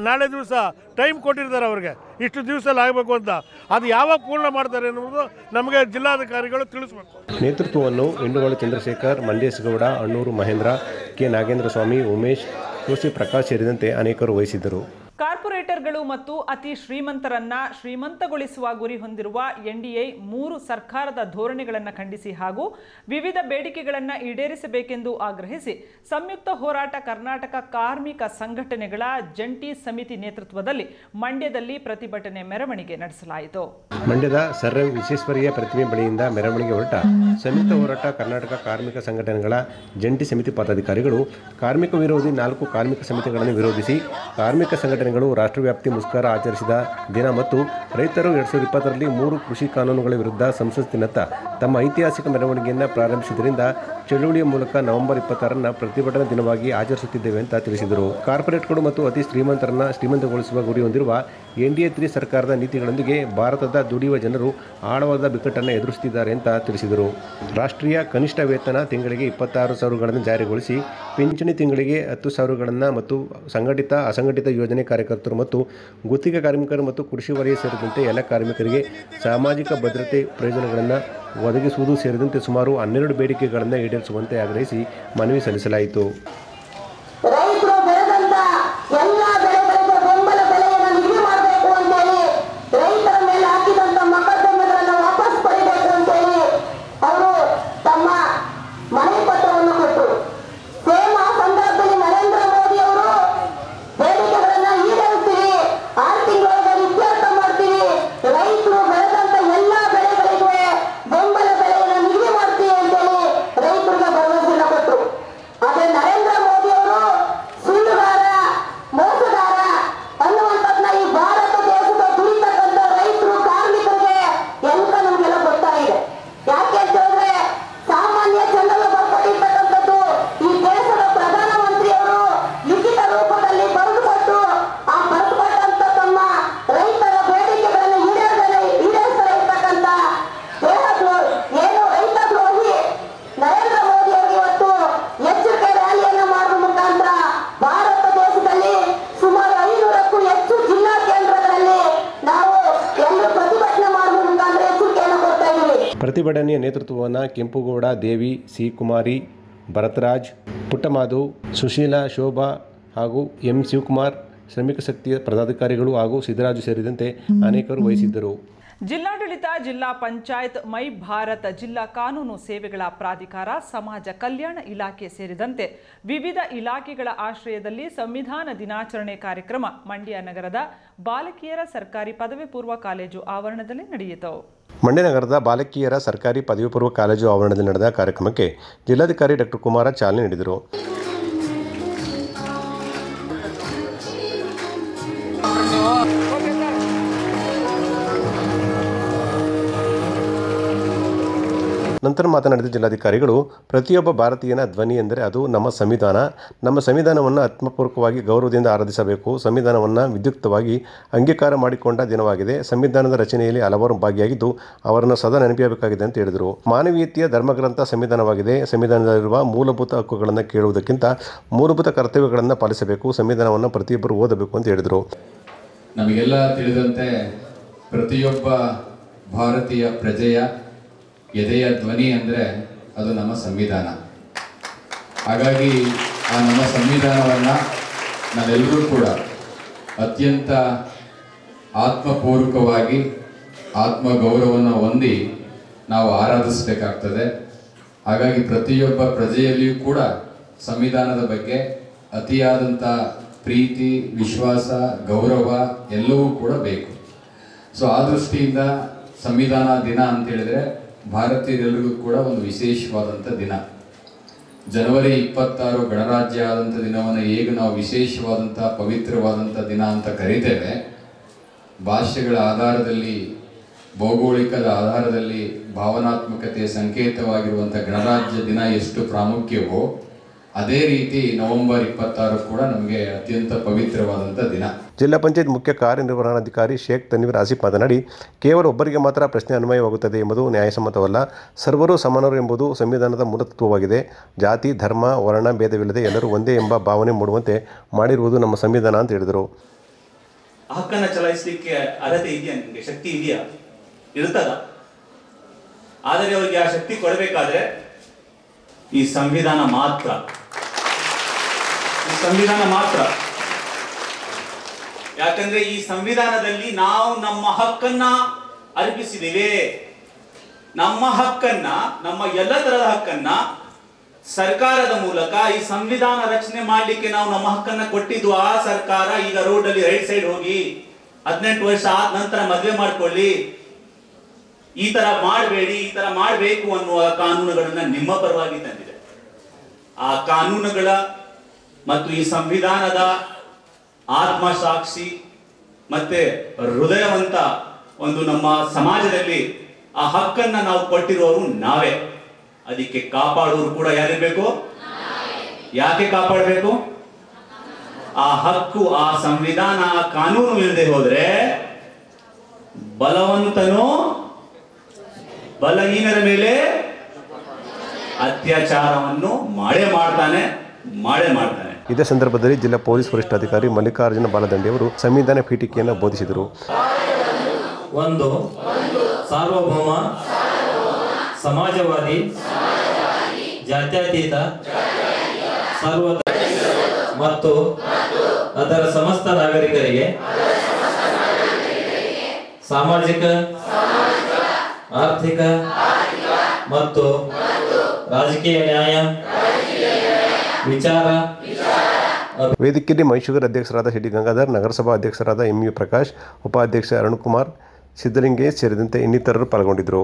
ನಾಳೆ ದಿವಸ ಟೈಮ್ ಕೊಟ್ಟಿರ್ತಾರೆ ಅವ್ರಿಗೆ, ಇಷ್ಟು ದಿವಸದಲ್ಲಿ ಆಗಬೇಕು ಅಂತ. ಅದು ಯಾವಾಗ ಪೂರ್ಣ ಮಾಡ್ತಾರೆ ಅನ್ನೋದು ನಮಗೆ ಜಿಲ್ಲಾಧಿಕಾರಿಗಳು ತಿಳಿಸ್ಬೇಕು.
ನೇತೃತ್ವವನ್ನು ಇಂಡುಗೋಳ ಚಂದ್ರಶೇಖರ್, ಮಂಡೇಶಗೌಡ, ಅಣ್ಣೂರು ಮಹೇಂದ್ರ, K ನಾಗೇಂದ್ರ ಸ್ವಾಮಿ, ಉಮೇಶ್, ಕೋಸಿ ಪ್ರಕಾಶ್ ಸೇರಿದಂತೆ ಅನೇಕರು ವಹಿಸಿದ್ದರು.
ಕಾರ್ಪೊರೇಟರ್ಗಳು ಮತ್ತು ಅತಿ ಶ್ರೀಮಂತರನ್ನ ಶ್ರೀಮಂತಗೊಳಿಸುವ ಗುರಿ ಹೊಂದಿರುವ NDA 3 ಸರ್ಕಾರದ ಧೋರಣೆಗಳನ್ನು ಖಂಡಿಸಿ ಹಾಗೂ ವಿವಿಧ ಬೇಡಿಕೆಗಳನ್ನು ಈಡೇರಿಸಬೇಕೆಂದು ಆಗ್ರಹಿಸಿ ಸಂಯುಕ್ತ ಹೋರಾಟ ಕರ್ನಾಟಕ ಕಾರ್ಮಿಕ ಸಂಘಟನೆಗಳ ಜಂಟಿ ಸಮಿತಿ ನೇತೃತ್ವದಲ್ಲಿ ಮಂಡ್ಯದಲ್ಲಿ ಪ್ರತಿಭಟನೆ ಮೆರವಣಿಗೆ ನಡೆಸಲಾಯಿತು.
ಮಂಡ್ಯದ ಸರ್ ಎಂ ವಿಶ್ವೇಶ್ವರಯ್ಯ ಪ್ರತಿಮೆ ಬಳಿಯಿಂದ ಮೆರವಣಿಗೆ ಹೊರಟ ಸಂಯುಕ್ತ ಹೋರಾಟ ಕರ್ನಾಟಕ ಕಾರ್ಮಿಕ ಸಂಘಟನೆಗಳ ಜಂಟಿ ಸಮಿತಿ ಪದಾಧಿಕಾರಿಗಳು ಕಾರ್ಮಿಕ ವಿರೋಧಿ 4 ಕಾರ್ಮಿಕ ಸಮಿತಿಗಳನ್ನು ವಿರೋಧಿಸಿ ಕಾರ್ಮಿಕ ಸಂಘಟನೆಗಳು ರಾಷ್ಟ್ರವ್ಯಾಪ್ತಿ ಮುಷ್ಕರ ಆಚರಿಸಿದ ದಿನ ಮತ್ತು ರೈತರು 2020ರಲ್ಲಿ 3 ಕೃಷಿ ಕಾನೂನುಗಳ ವಿರುದ್ಧ ಸಂಸತ್ತಿನತ್ತ ತಮ್ಮ ಐತಿಹಾಸಿಕ ಮೆರವಣಿಗೆಯನ್ನು ಪ್ರಾರಂಭಿಸಿದ್ದರಿಂದ ಚಳುವಳಿಯ ಮೂಲಕ ನವೆಂಬರ್ 26ರ ಪ್ರತಿಭಟನಾ ದಿನವಾಗಿ ಆಚರಿಸುತ್ತಿದ್ದೇವೆ ಅಂತ ತಿಳಿಸಿದರು. ಕಾರ್ಪೊರೇಟ್ಗಳು ಮತ್ತು ಅತಿ ಶ್ರೀಮಂತರನ್ನ ಶ್ರೀಮಂತಗೊಳಿಸುವ ಗುರಿ ಹೊಂದಿರುವ NDA 3 ಸರ್ಕಾರದ ನೀತಿಗಳೊಂದಿಗೆ ಭಾರತದ ದುಡಿಯುವ ಜನರು ಆಳವಾದ ಬಿಕ್ಕಟ್ಟನ್ನು ಎದುರಿಸುತ್ತಿದ್ದಾರೆ ಅಂತ ತಿಳಿಸಿದರು. ರಾಷ್ಟ್ರೀಯ ಕನಿಷ್ಠ ವೇತನ ತಿಂಗಳಿಗೆ 26,000ಗಳನ್ನು ಜಾರಿಗೊಳಿಸಿ ಪಿಂಚಣಿ ತಿಂಗಳಿಗೆ 10,000ಗಳನ್ನು ಮತ್ತು ಸಂಘಟಿತ ಅಸಂಘಟಿತ ಯೋಜನೆ ಕಾರ್ಯಕರ್ತರು ಮತ್ತು ಗುತ್ತಿಗೆ ಕಾರ್ಮಿಕರು ಮತ್ತು ಕೃಷಿ ವಲಯ ಸೇರಿದಂತೆ ಎಲ್ಲ ಕಾರ್ಮಿಕರಿಗೆ ಸಾಮಾಜಿಕ ಭದ್ರತೆ ಪ್ರಯೋಜನಗಳನ್ನು ಒದಗಿಸುವುದು ಸೇರಿದಂತೆ ಸುಮಾರು 12 ಬೇಡಿಕೆಗಳನ್ನು ಈಡೇರಿಸುವಂತೆ ಆಗ್ರಹಿಸಿ ಮನವಿ ಸಲ್ಲಿಸಲಾಯಿತು.
ಎಲ್ಲ ಬೆಳೆಗಳಿಗೆ ಬೆಂಬಲ ಬೆಲೆಯನ್ನು ನಿಗದಿ ಮಾಡಬೇಕು ಅಂತೇಳಿ, ರೈತರ ಮೇಲೆ ಹಾಕಿದಂತ ಮೊಕದ್ದಮೆಗಳನ್ನು ವಾಪಸ್ ಪಡಿಬೇಕು ಅಂತೇಳಿ ಅವರು ತಮ್ಮ ಮನವಿ ಪತ್ರವನ್ನು ಕೊಟ್ಟರು. ಸೇಮ್ ಆ ಸಂದರ್ಭದಲ್ಲಿ ನರೇಂದ್ರ ಮೋದಿ ಅವರು ಬೇಡಿಕೆಗಳನ್ನ ಈಡೇರಿಸ್ತೀವಿ, 6 ತಿಂಗಳೊಳಗೆ ಇತ್ಯರ್ಥ ಮಾಡ್ತೀವಿ, ರೈತರು ಬೆಳೆದಂತ ಎಲ್ಲಾ ಬೆಳೆಗಳಿಗೆ ಬೆಂಬಲ ಬೆಲೆಯನ್ನು ನಿಗದಿ ಮಾಡ್ತೀವಿ ಅಂತೇಳಿ ರೈತರಿಗೆ ಭರವಸೆಯನ್ನು ಕೊಟ್ಟರು. ಆದ್ರೆ ನರೇಂದ್ರ ಮೋದಿ ಅವರು ಸುಳ್ಳುಗಾರ, ಮೋಸಗಾರ ಅನ್ನುವಂಥದ್ನ ಈ ಭಾರತ ದೇಶದ ದುಡಿತಕ್ಕಂಥ ರೈತರು, ಕಾರ್ಮಿಕರಿಗೆ ಎಂತ ನಮಗೆಲ್ಲ ಗೊತ್ತಾಗಿದೆ. ಯಾಕೆ ಅಂತ ಹೇಳಿದ್ರೆ ಸಾಮಾನ್ಯ ಜನರು ಬರ್ಕೊಂಡಿರ್ತಕ್ಕಂಥದ್ದು ಈ ದೇಶದ ಪ್ರಧಾನಮಂತ್ರಿಯವರು ಲಿಖಿತ ರೂಪದಲ್ಲಿ ಬರೆದುಕೊಟ್ಟು ಆ ಬರೆದುಕೊಟ್ಟಂತ ತಮ್ಮ ರೈತರ ಬೇಡಿಕೆಗಳನ್ನು ಈಡೇರಿಸದೇ ಇರ್ತಕ್ಕಂಥ ಏನು ರೈತ ದ್ರೋಹಿ ನರೇಂದ್ರ ಮೋದಿ ಅವರು ಇವತ್ತು ಎಚ್ಚರಿಕೆ ರ್ಯಾಲಿಯನ್ನು ಮಾಡುವ ಮುಖಾಂತರ ಭಾರತ ದೇಶದಲ್ಲಿ ಸುಮಾರು 500ಕ್ಕೂ ಹೆಚ್ಚು ಜಿಲ್ಲಾ ಕೇಂದ್ರಗಳಲ್ಲಿ ನಾವು ಎಲ್ಲರೂ ಪ್ರತಿಭಟನೆ ಮಾಡುವ ಮುಖಾಂತರ ಎಚ್ಚರಿಕೆಯನ್ನು ಕೊಡ್ತಾ ಇದ್ದೀವಿ.
ಪ್ರತಿಭಟನೆಯ ನೇತೃತ್ವವನ್ನು ಕೆಂಪುಗೌಡ, ದೇವಿ, ಸಿ ಕುಮಾರಿ, ಭರತರಾಜ್, ಪುಟ್ಟಮಾಧು, ಸುಶೀಲಾ, ಶೋಭಾ ಹಾಗೂ ಎಂ ಶಿವಕುಮಾರ್, ಶ್ರಮಿಕ ಶಕ್ತಿಯ ಪದಾಧಿಕಾರಿಗಳು ಹಾಗೂ ಸಿದ್ದರಾಜು ಸೇರಿದಂತೆ ಅನೇಕರು ವಹಿಸಿದ್ದರು.
ಜಿಲ್ಲಾಡಳಿತ, ಜಿಲ್ಲಾ ಪಂಚಾಯತ್, ಮೈ ಭಾರತ್, ಜಿಲ್ಲಾ ಕಾನೂನು ಸೇವೆಗಳ ಪ್ರಾಧಿಕಾರ, ಸಮಾಜ ಕಲ್ಯಾಣ ಇಲಾಖೆ ಸೇರಿದಂತೆ ವಿವಿಧ ಇಲಾಖೆಗಳ ಆಶ್ರಯದಲ್ಲಿ ಸಂವಿಧಾನ ದಿನಾಚರಣೆ ಕಾರ್ಯಕ್ರಮ ಮಂಡ್ಯ ನಗರದ ಬಾಲಕಿಯರ ಸರ್ಕಾರಿ ಪದವಿ ಪೂರ್ವ ಕಾಲೇಜು ಆವರಣದಲ್ಲಿ ನಡೆಯಿತು.
ಮಂಡ್ಯ ನಗರದ ಬಾಲಕಿಯರ ಸರ್ಕಾರಿ ಪದವಿ ಪೂರ್ವ ಕಾಲೇಜು ಆವರಣದಲ್ಲಿ ನಡೆದ ಕಾರ್ಯಕ್ರಮಕ್ಕೆ ಜಿಲ್ಲಾಧಿಕಾರಿ ಡಾಕ್ಟರ್ ಕುಮಾರ ಚಾಲನೆ ನೀಡಿದರು. ನಂತರ ಮಾತನಾಡಿದ ಜಿಲ್ಲಾಧಿಕಾರಿಗಳು, ಪ್ರತಿಯೊಬ್ಬ ಭಾರತೀಯನ ಧ್ವನಿ ಎಂದರೆ ಅದು ನಮ್ಮ ಸಂವಿಧಾನ. ನಮ್ಮ ಸಂವಿಧಾನವನ್ನು ಆತ್ಮಪೂರ್ವಕವಾಗಿ ಗೌರವದಿಂದ ಆರಾಧಿಸಬೇಕು. ಸಂವಿಧಾನವನ್ನು ವಿದ್ಯುಕ್ತವಾಗಿ ಅಂಗೀಕಾರ ಮಾಡಿಕೊಂಡ ದಿನವಾಗಿದೆ. ಸಂವಿಧಾನದ ರಚನೆಯಲ್ಲಿ ಹಲವಾರು ಭಾಗಿಯಾಗಿದ್ದು ಅವರನ್ನು ಸದಾ ನೆನಪಿಸಬೇಕಾಗಿದೆ ಅಂತ ಹೇಳಿದರು. ಮಾನವೀಯತೆಯ ಧರ್ಮಗ್ರಂಥ ಸಂವಿಧಾನವಾಗಿದೆ. ಸಂವಿಧಾನದಲ್ಲಿರುವ ಮೂಲಭೂತ ಹಕ್ಕುಗಳನ್ನು ಕೇಳುವುದಕ್ಕಿಂತ ಮೂಲಭೂತ ಕರ್ತವ್ಯಗಳನ್ನು ಪಾಲಿಸಬೇಕು. ಸಂವಿಧಾನವನ್ನು ಪ್ರತಿಯೊಬ್ಬರು ಓದಬೇಕು ಅಂತ ಹೇಳಿದರು.
ನಮಗೆಲ್ಲ ತಿಳಿದಂತೆ ಪ್ರತಿಯೊಬ್ಬ ಭಾರತೀಯ ಪ್ರಜೆಯ ಎದೆಯ ಧ್ವನಿ ಅಂದರೆ ಅದು ನಮ್ಮ ಸಂವಿಧಾನ. ಹಾಗಾಗಿ ಆ ನಮ್ಮ ಸಂವಿಧಾನವನ್ನು ನಾವೆಲ್ಲರೂ ಕೂಡ ಅತ್ಯಂತ ಆತ್ಮಪೂರ್ವಕವಾಗಿ ಆತ್ಮಗೌರವವನ್ನು ಹೊಂದಿ ನಾವು ಆರಾಧಿಸಬೇಕಾಗ್ತದೆ. ಹಾಗಾಗಿ ಪ್ರತಿಯೊಬ್ಬ ಪ್ರಜೆಯಲ್ಲಿಯೂ ಕೂಡ ಸಂವಿಧಾನದ ಬಗ್ಗೆ ಅತಿಯಾದಂಥ ಪ್ರೀತಿ, ವಿಶ್ವಾಸ, ಗೌರವ ಎಲ್ಲವೂ ಕೂಡ ಬೇಕು. ಸೊ ಆ ದೃಷ್ಟಿಯಿಂದ ಸಂವಿಧಾನ ದಿನ ಅಂತ ಹೇಳಿದ್ರೆ ಭಾರತೀಯರೆಲ್ಲರಿಗೂ ಕೂಡ ಒಂದು ವಿಶೇಷವಾದಂಥ ದಿನ. ಜನವರಿ 26 ಗಣರಾಜ್ಯ ಆದಂಥ ದಿನವನ್ನು ಹೇಗೆ ನಾವು ವಿಶೇಷವಾದಂಥ ಪವಿತ್ರವಾದಂಥ ದಿನ ಅಂತ ಕರೀತೇವೆ, ಭಾಷೆಗಳ ಆಧಾರದಲ್ಲಿ, ಭೌಗೋಳಿಕದ ಆಧಾರದಲ್ಲಿ ಭಾವನಾತ್ಮಕತೆಯ ಸಂಕೇತವಾಗಿರುವಂಥ ಗಣರಾಜ್ಯ ದಿನ ಎಷ್ಟು ಪ್ರಾಮುಖ್ಯವೋ ಅದೇ ರೀತಿ ನವೆಂಬರ್ 26 ಕೂಡ ನಮಗೆ ಅತ್ಯಂತ ಪವಿತ್ರವಾದಂಥ ದಿನ.
ಜಿಲ್ಲಾ ಪಂಚಾಯತ್ ಮುಖ್ಯ ಕಾರ್ಯನಿರ್ವಹಣಾಧಿಕಾರಿ ಶೇಖ್ ತನ್ವೀರ್ ಆಸಿಫ್ ಮಾತನಾಡಿ, ಕೇವಲ ಒಬ್ಬರಿಗೆ ಮಾತ್ರ ಪ್ರಶ್ನೆ ಅನ್ವಯವಾಗುತ್ತದೆ ಎಂಬುದು ನ್ಯಾಯಸಮ್ಮತವಲ್ಲ. ಸರ್ವರು ಸಮಾನರು ಎಂಬುದು ಸಂವಿಧಾನದ ಮೂಲತತ್ವವಾಗಿದೆ. ಜಾತಿ, ಧರ್ಮ, ವರ್ಣ ಭೇದವಿಲ್ಲದೆ ಎಲ್ಲರೂ ಒಂದೇ ಎಂಬ ಭಾವನೆ ಮೂಡುವಂತೆ ಮಾಡಿರುವುದು ನಮ್ಮ ಸಂವಿಧಾನ ಅಂತ ಹೇಳಿದರು.
ಹಕ್ಕನ್ನು ಚಲಾಯಿಸಲಿಕ್ಕೆ ಅರ್ಹತೆ ಇದೆಯಾ, ನಿಮಗೆ ಶಕ್ತಿ ಇದೆಯಾ? ಇರ್ತದ. ಆದರೆ ಅವರಿಗೆ ಆ ಶಕ್ತಿ ಕೊಡಬೇಕಾದ್ರೆ ಈ ಸಂವಿಧಾನ ಮಾತ್ರ. ಯಾಕಂದ್ರೆ ಈ ಸಂವಿಧಾನದಲ್ಲಿ ನಾವು ನಮ್ಮ ಹಕ್ಕನ್ನ ಅರ್ಪಿಸಿದ್ದೇವೆ. ನಮ್ಮ ಹಕ್ಕನ್ನ, ನಮ್ಮ ಎಲ್ಲ ತರದ ಹಕ್ಕನ್ನ ಸರ್ಕಾರದ ಮೂಲಕ ಈ ಸಂವಿಧಾನ ರಚನೆ ಮಾಡ್ಲಿಕ್ಕೆ ನಾವು ನಮ್ಮ ಹಕ್ಕನ್ನ ಕೊಟ್ಟಿದ್ದು. ಆ ಸರ್ಕಾರ ಈಗ ರೋಡ್ ಅಲ್ಲಿ ರೈಟ್ ಸೈಡ್ ಹೋಗಿ 18 ವರ್ಷ ಆದ ನಂತರ ಮದುವೆ ಮಾಡ್ಕೊಳ್ಳಿ, ಈ ತರ ಮಾಡಬೇಡಿ, ಈ ತರ ಮಾಡಬೇಕು ಅನ್ನುವ ಕಾನೂನುಗಳನ್ನ ನಿಮ್ಮ ಪರವಾಗಿ ತಂದಿದೆ. ಆ ಕಾನೂನುಗಳ ಮತ್ತು ಈ ಸಂವಿಧಾನದ ಆತ್ಮಸಾಕ್ಷಿ ಮತ್ತೆ ಹೃದಯವಂತ ಒಂದು ನಮ್ಮ ಸಮಾಜದಲ್ಲಿ ಆ ಹಕ್ಕನ್ನ ನಾವು ಕೊಟ್ಟಿರುವವರು ನಾವೇ. ಅದಕ್ಕೆ ಕಾಪಾಡುವರು ಕೂಡ ಯಾರಿರ್ಬೇಕು? ಯಾಕೆ ಕಾಪಾಡಬೇಕು? ಆ ಹಕ್ಕು, ಆ ಸಂವಿಧಾನ, ಆ ಕಾನೂನು ಇಲ್ಲದೆ ಹೋದ್ರೆ ಬಲವಂತನು ಬಲಹೀನರ ಮೇಲೆ ಅತ್ಯಾಚಾರವನ್ನು ಮಾಡೇ ಮಾಡ್ತಾನೆ.
ಇದೇ ಸಂದರ್ಭದಲ್ಲಿ ಜಿಲ್ಲಾ ಪೊಲೀಸ್ ವರಿಷ್ಠಾಧಿಕಾರಿ ಮಲ್ಲಿಕಾರ್ಜುನ ಬಾಲದಂಡಿ ಅವರು ಸಂವಿಧಾನ ಪೀಠಿಕೆಯನ್ನು ಬೋಧಿಸಿದರು.
ಒಂದು ಸಾರ್ವಭೌಮ, ಸಮಾಜವಾದಿ, ಜಾತ್ಯತೀತ, ಸರ್ವ ಮತ್ತು ಅದರ ಸಮಸ್ತ ನಾಗರಿಕರಿಗೆ ಸಾಮಾಜಿಕ, ಆರ್ಥಿಕ ಮತ್ತು ರಾಜಕೀಯ ನ್ಯಾಯ ವಿಚಾರ.
ವೇದಿಕೆಯಲ್ಲಿ ಮೈಸೂರು ಅಧ್ಯಕ್ಷರಾದ ಶ್ರೀ ಗಂಗಾಧರ್, ನಗರಸಭಾ ಅಧ್ಯಕ್ಷರಾದ MU ಪ್ರಕಾಶ್, ಉಪಾಧ್ಯಕ್ಷ ಅರುಣ್ಕುಮಾರ್, ಸಿದ್ದಲಿಂಗೇಶ್ ಸೇರಿದಂತೆ ಇನ್ನಿತರರು ಪಾಲ್ಗೊಂಡಿದ್ದರು.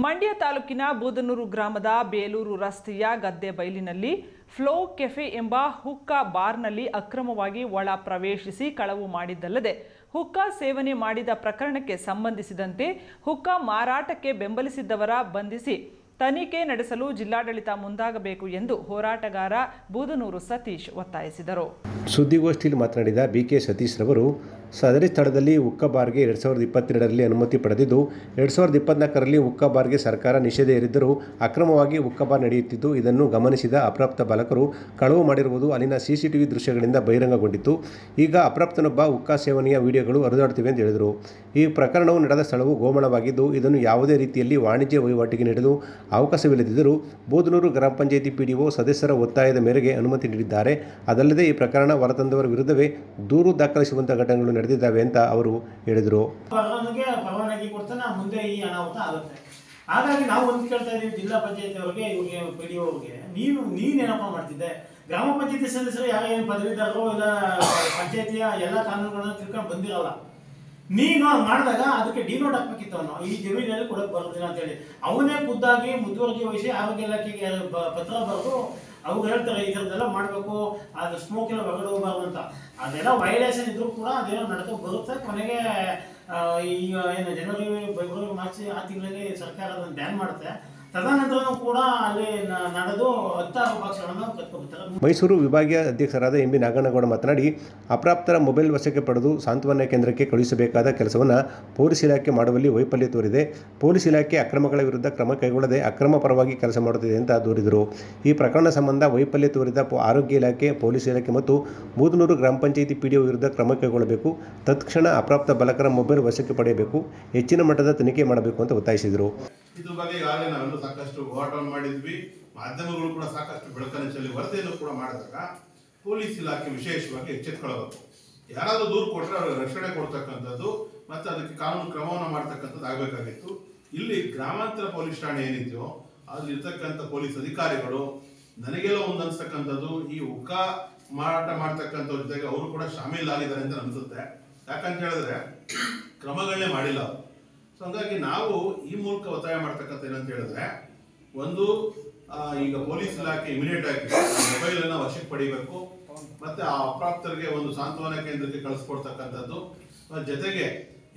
ಮಂಡ್ಯ ತಾಲೂಕಿನ ಬೂದನೂರು ಗ್ರಾಮದ ಬೇಲೂರು ರಸ್ತೆಯ ಗದ್ದೆ ಬೈಲಿನಲ್ಲಿ ಫ್ಲೋ ಕೆಫೆ ಎಂಬ ಹುಕ್ಕಾ ಬಾರ್ನಲ್ಲಿ ಅಕ್ರಮವಾಗಿ ಒಳ ಪ್ರವೇಶಿಸಿ ಕಳವು ಮಾಡಿದ್ದಲ್ಲದೆ ಹುಕ್ಕಾ ಸೇವನೆ ಮಾಡಿದ ಪ್ರಕರಣಕ್ಕೆ ಸಂಬಂಧಿಸಿದಂತೆ ಹುಕ್ಕಾ ಮಾರಾಟಕ್ಕೆ ಬೆಂಬಲಿಸಿದ್ದವರ ಬಂಧಿಸಿ ತನಿಖೆ ನಡೆಸಲು ಜಿಲ್ಲಾಡಳಿತ ಮುಂದಾಗಬೇಕು ಎಂದು ಹೋರಾಟಗಾರ ಬೂದನೂರು ಸತೀಶ್ ಒತ್ತಾಯಿಸಿದರು.
ಸುದ್ದಿಗೋಷ್ಠಿಯಲ್ಲಿ ಮಾತನಾಡಿದ BK ಸತೀಶ್ ರವರು ಸದರಿ ಸ್ಥಳದಲ್ಲಿ ಹುಕ್ಕಾ ಬಾರ್ಗೆ 2022ರಲ್ಲಿ ಅನುಮತಿ ಪಡೆದಿದ್ದು 2024ರಲ್ಲಿ ಹುಕ್ಕಾ ಬಾರ್ಗೆ ಸರ್ಕಾರ ನಿಷೇಧ ಹೇರಿದ್ದರೂ ಅಕ್ರಮವಾಗಿ ಹುಕ್ಕಾ ಬಾರ್ ನಡೆಯುತ್ತಿದ್ದು, ಇದನ್ನು ಗಮನಿಸಿದ ಅಪ್ರಾಪ್ತ ಬಾಲಕರು ಕಳವು ಮಾಡಿರುವುದು ಅಲ್ಲಿನ CCTV ದೃಶ್ಯಗಳಿಂದ ಬಹಿರಂಗಗೊಂಡಿತ್ತು. ಈಗ ಅಪ್ರಾಪ್ತನೊಬ್ಬ ಹುಕ್ಕಾ ಸೇವನೆಯ ವಿಡಿಯೋಗಳು ಹರಿದಾಡುತ್ತಿವೆ ಎಂದು ಹೇಳಿದರು. ಈ ಪ್ರಕರಣವು ನಡೆದ ಸ್ಥಳವು ಗೋಮಾಳವಾಗಿದ್ದು, ಇದನ್ನು ಯಾವುದೇ ರೀತಿಯಲ್ಲಿ ವಾಣಿಜ್ಯ ವಹಿವಾಟಿಗೆ ನೀಡಲು ಅವಕಾಶವಿಲ್ಲದಿದ್ದರೂ ಬೂದನೂರು ಗ್ರಾಮ ಪಂಚಾಯಿತಿ PDO ಸದಸ್ಯರ ಒತ್ತಾಯದ ಮೇರೆಗೆ ಅನುಮತಿ ನೀಡಿದ್ದಾರೆ. ಅದಲ್ಲದೆ ಈ ಪ್ರಕರಣ ಹೊರತಂದವರ ವಿರುದ್ಧವೇ ದೂರು ದಾಖಲಿಸುವಂತಹ ಘಟನೆಗಳು ನಡೆದಿದ್ದಾವೆ ಅಂತ ಅವರು ಹೇಳಿದರು.
ಪರವಾನಗಿ ಕೊಡ್ತಾನೆ ಮುಂದೆ ಈ ಅನಾಹುತ ಆಗುತ್ತೆ. ಹಾಗಾಗಿ ನಾವು ಒಂದು ಕೇಳ್ತಾ ಇದ್ದೀವಿ ಜಿಲ್ಲಾ ಪಂಚಾಯತಿ ಅವರಿಗೆ, ಇವ್ರಿಗೆ PDO ಅವ್ರಿಗೆ, ನೀನೇನಪ್ಪ ಮಾಡ್ತಿದ್ದೆ? ಗ್ರಾಮ ಪಂಚಾಯತಿ ಸದಸ್ಯರು ಯಾರು ಏನು ಪದವೀಧರರು ಇಲ್ಲ ಪಂಚಾಯತಿಯ ಎಲ್ಲ ಕಾನೂನುಗಳನ್ನ ತಿಳ್ಕೊಂಡು ಬಂದಿರಲ್ಲ. ನೀನು ಮಾಡಿದಾಗ ಅದಕ್ಕೆ ಡಿನೋಟ್ ಹಾಕ್ಬೇಕಿತ್ತು. ಅವನು ಈ ಜಮೀನಲ್ಲಿ ಕೊಡಕ್ಕೆ ಬರೋದಿಲ್ಲ ಅಂತೇಳಿ ಅವನೇ ಖುದ್ದಾಗಿ ಮುತುವರ್ಜಿ ವಹಿಸಿ ಆರೋಗ್ಯ ಇಲಾಖೆಗೆ ಪತ್ರ ಬರೆದು ಅವ್ರು ಹೇಳ್ತಾರೆ ಈ ಥರದ್ದೆಲ್ಲ ಮಾಡಬೇಕು, ಅದು ಸ್ಮೋಕ್ ಎಲ್ಲ ಹೊರಗಡೆ ಹೋಗಬಾರ್ದು ಅಂತ. ಅದೆಲ್ಲ ವೈಲೇಷನ್ ಇದ್ರೂ ಕೂಡ ಅದೇನೋ ನಡ್ಕೊ ಬರುತ್ತೆ. ಕೊನೆಗೆ ಈಗ ಏನು ಜನವರಿ, ಫೆಬ್ರವರಿ, ಮಾರ್ಚ್ ಆ ತಿಂಗಳಲ್ಲಿ ಸರ್ಕಾರ ಅದನ್ನು ಬ್ಯಾನ್ ಮಾಡುತ್ತೆ. ತದನಂತರ ಕೂಡ ಅಲ್ಲಿ ನಡೆದು 10 ಪಕ್ಷಗಳನ್ನು ಕತ್ಕೊಳ್ತಾರೆ.
ಮೈಸೂರು ವಿಭಾಗೀಯ ಅಧ್ಯಕ್ಷರಾದ MB ನಾಗಣ್ಣಗೌಡ ಮಾತನಾಡಿ, ಅಪ್ರಾಪ್ತರ ಮೊಬೈಲ್ ವಶಕ್ಕೆ ಪಡೆದು ಸಾಂತ್ವನ ಕೇಂದ್ರಕ್ಕೆ ಕಳುಹಿಸಬೇಕಾದ ಕೆಲಸವನ್ನು ಪೊಲೀಸ್ ಇಲಾಖೆ ಮಾಡುವಲ್ಲಿ ವೈಫಲ್ಯ ತೋರಿದೆ. ಪೊಲೀಸ್ ಇಲಾಖೆ ಅಕ್ರಮಗಳ ವಿರುದ್ಧ ಕ್ರಮ ಕೈಗೊಳ್ಳದೆ ಅಕ್ರಮ ಪರವಾಗಿ ಕೆಲಸ ಮಾಡುತ್ತಿದೆ ಅಂತ ದೂರಿದರು. ಈ ಪ್ರಕರಣ ಸಂಬಂಧ ವೈಫಲ್ಯ ತೋರಿದ ಆರೋಗ್ಯ ಇಲಾಖೆ, ಪೊಲೀಸ್ ಇಲಾಖೆ ಮತ್ತು ಬೂದನೂರು ಗ್ರಾಮ ಪಂಚಾಯಿತಿ PDO ವಿರುದ್ಧ ಕ್ರಮ ಕೈಗೊಳ್ಳಬೇಕು. ತತ್ಕ್ಷಣ ಅಪ್ರಾಪ್ತ ಬಾಲಕರ ಮೊಬೈಲ್ ವಶಕ್ಕೆ ಪಡೆಯಬೇಕು. ಹೆಚ್ಚಿನ ಮಟ್ಟದ ತನಿಖೆ ಮಾಡಬೇಕು ಅಂತ ಒತ್ತಾಯಿಸಿದರು.
ಇದ್ರ ಬಗ್ಗೆ ಈಗಾಗಲೇ ನಾವೆಲ್ಲರೂ ಸಾಕಷ್ಟು ಹೋರಾಟವನ್ನು ಮಾಡಿದ್ವಿ. ಮಾಧ್ಯಮಗಳು ಕೂಡ ಸಾಕಷ್ಟು ಬೆಳಕನ್ನು ಚೆಲ್ಲಿ ವರದಿಯನ್ನು ಕೂಡ ಮಾಡಿದಾಗ ಪೊಲೀಸ್ ಇಲಾಖೆ ವಿಶೇಷವಾಗಿ ಎಚ್ಚೆತ್ತುಕೊಳ್ಳಬೇಕು. ಯಾರಾದರೂ ದೂರು ಕೊಟ್ಟರೆ ಅವರಿಗೆ ರಕ್ಷಣೆ ಕೊಡ್ತಕ್ಕಂಥದ್ದು ಮತ್ತು ಅದಕ್ಕೆ ಕಾನೂನು ಕ್ರಮವನ್ನು ಮಾಡ್ತಕ್ಕಂಥದ್ದು ಆಗಬೇಕಾಗಿತ್ತು. ಇಲ್ಲಿ ಗ್ರಾಮಾಂತರ ಪೊಲೀಸ್ ಠಾಣೆ ಏನಿದೆಯೋ ಅಲ್ಲಿ ಇರ್ತಕ್ಕಂಥ ಪೊಲೀಸ್ ಅಧಿಕಾರಿಗಳು ನನಗೆಲ್ಲ ಒಂದು ಅನ್ಸ್ತಕ್ಕಂಥದ್ದು ಈ ಹುಕ್ಕಾ ಮಾರಾಟ ಮಾಡ್ತಕ್ಕಂಥವ್ರ ಜೊತೆಗೆ ಅವರು ಕೂಡ ಶಾಮೀಲಾಗಿದ್ದಾರೆ ಅಂತ ಅನಿಸುತ್ತೆ. ಯಾಕಂತ ಹೇಳಿದ್ರೆ ಕ್ರಮಗಳನ್ನೇ ಮಾಡಿಲ್ಲ ಅವರು. ಸೊ ಹಾಗಾಗಿ ನಾವು ಈ ಮೂಲಕ ಒತ್ತಾಯ ಮಾಡ್ತಕ್ಕಂಥ ಏನಂತ ಹೇಳಿದ್ರೆ, ಒಂದು ಈಗ ಪೊಲೀಸ್ ಇಲಾಖೆ ಇಮಿಡಿಯೇಟ್ ಆಗಿ ಮೊಬೈಲ್ ಅನ್ನ ವಶಕ್ಕೆ ಪಡಿಬೇಕು, ಮತ್ತೆ ಆ ಅಪ್ರಾಪ್ತರಿಗೆ ಒಂದು ಸಾಂತ್ವನ ಕೇಂದ್ರಕ್ಕೆ ಕಳಿಸ್ಕೊಡ್ತಕ್ಕಂಥದ್ದು. ಜೊತೆಗೆ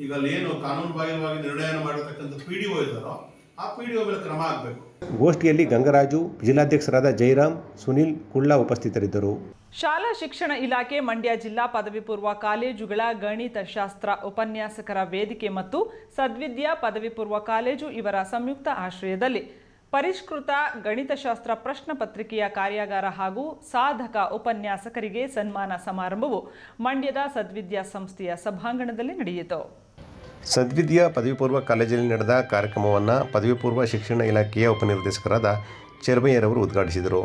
ಈಗ ಅಲ್ಲಿ ಏನು ಕಾನೂನು ಬಾಹಿರವಾಗಿ ನಿರ್ಣಯ ಮಾಡತಕ್ಕಂಥ PDO ಇದ್ದಾರೋ ಆ PDO ಮೇಲೆ ಕ್ರಮ ಆಗಬೇಕು.
ಗೋಷ್ಠಿಯಲ್ಲಿ ಗಂಗರಾಜು, ಜಿಲ್ಲಾಧ್ಯಕ್ಷರಾದ ಜಯರಾಮ್, ಸುನಿಲ್, ಕುಳ್ಳ ಉಪಸ್ಥಿತರಿದ್ದರು.
ಶಾಲಾ ಶಿಕ್ಷಣ ಇಲಾಖೆ ಮಂಡ್ಯ ಜಿಲ್ಲಾ ಪದವಿ ಪೂರ್ವ ಕಾಲೇಜುಗಳ ಗಣಿತಶಾಸ್ತ್ರ ಉಪನ್ಯಾಸಕರ ವೇದಿಕೆ ಮತ್ತು ಸದ್ವಿದ್ಯಾ ಪದವಿ ಪೂರ್ವ ಕಾಲೇಜು ಇವರ ಸಂಯುಕ್ತ ಆಶ್ರಯದಲ್ಲಿ ಪರಿಷ್ಕೃತ ಗಣಿತಶಾಸ್ತ್ರ ಪ್ರಶ್ನೆ ಪತ್ರಿಕೆಯ ಕಾರ್ಯಾಗಾರ ಹಾಗೂ ಸಾಧಕ ಉಪನ್ಯಾಸಕರಿಗೆ ಸನ್ಮಾನ ಸಮಾರಂಭವು ಮಂಡ್ಯದ ಸದ್ವಿದ್ಯಾ ಸಂಸ್ಥೆಯ ಸಭಾಂಗಣದಲ್ಲಿ ನಡೆಯಿತು.
ಸದ್ವಿದ್ಯಾ ಪದವಿ ಪೂರ್ವ ಕಾಲೇಜಿನಲ್ಲಿ ನಡೆದ ಕಾರ್ಯಕ್ರಮವನ್ನು ಪದವಿ ಪೂರ್ವ ಶಿಕ್ಷಣ ಇಲಾಖೆಯ ಉಪನಿರ್ದೇಶಕರಾದ ಚೆರ್ಮಯ್ಯರವರು ಉದ್ಘಾಟಿಸಿದರು.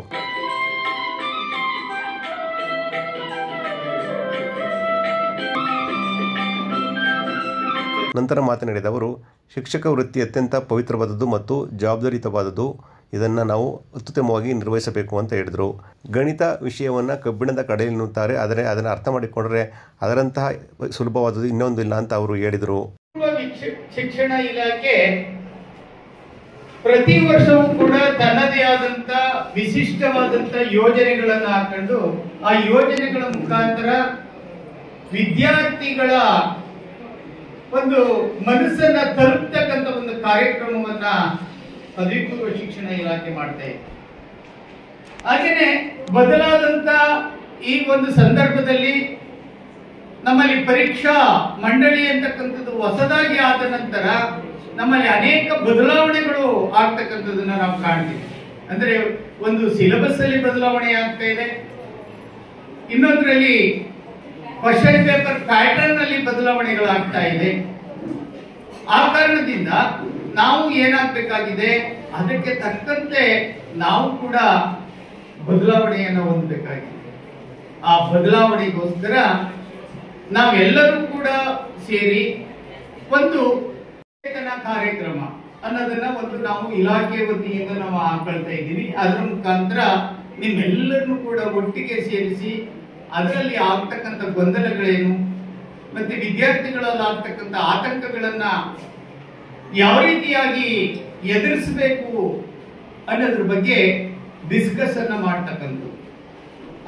ನಂತರ ಮಾತನಾಡಿದ ಅವರು, ಶಿಕ್ಷಕ ವೃತ್ತಿ ಅತ್ಯಂತ ಪವಿತ್ರವಾದದ್ದು ಮತ್ತು ಜವಾಬ್ದಾರಿಯುತವಾದದ್ದು. ಇದನ್ನು ನಾವು ಅತ್ಯುತ್ತಮವಾಗಿ ನಿರ್ವಹಿಸಬೇಕು ಅಂತ ಹೇಳಿದರು. ಗಣಿತ ವಿಷಯವನ್ನು ಕಬ್ಬಿಣದ ಕಡೆಯಲ್ಲಿ ಎನ್ನುತ್ತಾರೆ, ಆದರೆ ಅದನ್ನು ಅರ್ಥ ಮಾಡಿಕೊಂಡ್ರೆ ಅದರಂತಹ ಸುಲಭವಾದದ್ದು ಇನ್ನೊಂದು ಇಲ್ಲ ಅಂತ ಅವರು ಹೇಳಿದರು.
ಶಿಕ್ಷಣ ಇಲಾಖೆ ಪ್ರತಿ ವರ್ಷವೂ ಕೂಡ ತನ್ನದೇ ಆದಂತ ವಿಶಿಷ್ಟವಾದಂತ ಯೋಜನೆಗಳನ್ನು ಹಾಕೊಂಡು ಆ ಯೋಜನೆಗಳ ಮುಖಾಂತರ ವಿದ್ಯಾರ್ಥಿಗಳ ಒಂದು ಮನಸ್ಸನ್ನ ತಲುಪ್ತಕ್ಕಂಥ ಒಂದು ಕಾರ್ಯಕ್ರಮವನ್ನ ಪದವಿ ಪೂರ್ವ ಶಿಕ್ಷಣ ಇಲಾಖೆ ಮಾಡ್ತಾ ಇದೆ. ಹಾಗೇನೆ ಬದಲಾದಂತ ಈ ಒಂದು ಸಂದರ್ಭದಲ್ಲಿ ನಮ್ಮಲ್ಲಿ ಪರೀಕ್ಷಾ ಮಂಡಳಿ ಅಂತಕ್ಕಂಥದ್ದು ಹೊಸದಾಗಿ ಆದ ನಂತರ ನಮ್ಮಲ್ಲಿ ಅನೇಕ ಬದಲಾವಣೆಗಳು ಆಗ್ತಕ್ಕಂಥದ್ದನ್ನ ನಾವು ಕಾಣ್ತೀವಿ. ಅಂದ್ರೆ ಒಂದು ಸಿಲೆಬಸ್ ಅಲ್ಲಿ ಬದಲಾವಣೆ ಆಗ್ತಾ ಇದೆ, ಇನ್ನೊಂದರಲ್ಲಿ ಕ್ವಶನ್ ಪೇಪರ್ ಪ್ಯಾಟರ್ನ್ ಅಲ್ಲಿ ಬದಲಾವಣೆಗಳಾಗ್ತಾ ಇದೆ. ಆ ಕಾರಣದಿಂದ ನಾವು ಏನಾಗಬೇಕಾಗಿದೆ, ಅದಕ್ಕೆ ತಕ್ಕಂತೆ ನಾವು ಕೂಡ ಬದಲಾವಣೆಯನ್ನು ಹೊಂದಬೇಕಾಗಿದೆ. ಆ ಬದಲಾವಣೆಗೋಸ್ಕರ ನಾವೆಲ್ಲರೂ ಕೂಡ ಸೇರಿ ಒಂದು ಕಾರ್ಯಕ್ರಮ ಅನ್ನೋದನ್ನ ಒಂದು ನಾವು ಇಲಾಖೆ ವತಿಯಿಂದ ನಾವು ಹಾಕೊಳ್ತಾ ಇದ್ದೀವಿ. ಅದರ ಮುಖಾಂತರ ನಿಮ್ಮೆಲ್ಲರನ್ನು ಕೂಡ ಒಟ್ಟಿಗೆ ಸೇರಿಸಿ ಅದರಲ್ಲಿ ಆಗ್ತಕ್ಕಂಥ ಗೊಂದಲಗಳೇನು ಮತ್ತೆ ವಿದ್ಯಾರ್ಥಿಗಳಲ್ಲಿ ಆಗ್ತಕ್ಕಂಥ ಆತಂಕಗಳನ್ನ ಯಾವ ರೀತಿಯಾಗಿ ಎದುರಿಸಬೇಕು ಅನ್ನೋದ್ರ ಬಗ್ಗೆ ಡಿಸ್ಕಸ್ ಅನ್ನ ಮಾಡ್ತಕ್ಕಂಥದ್ದು.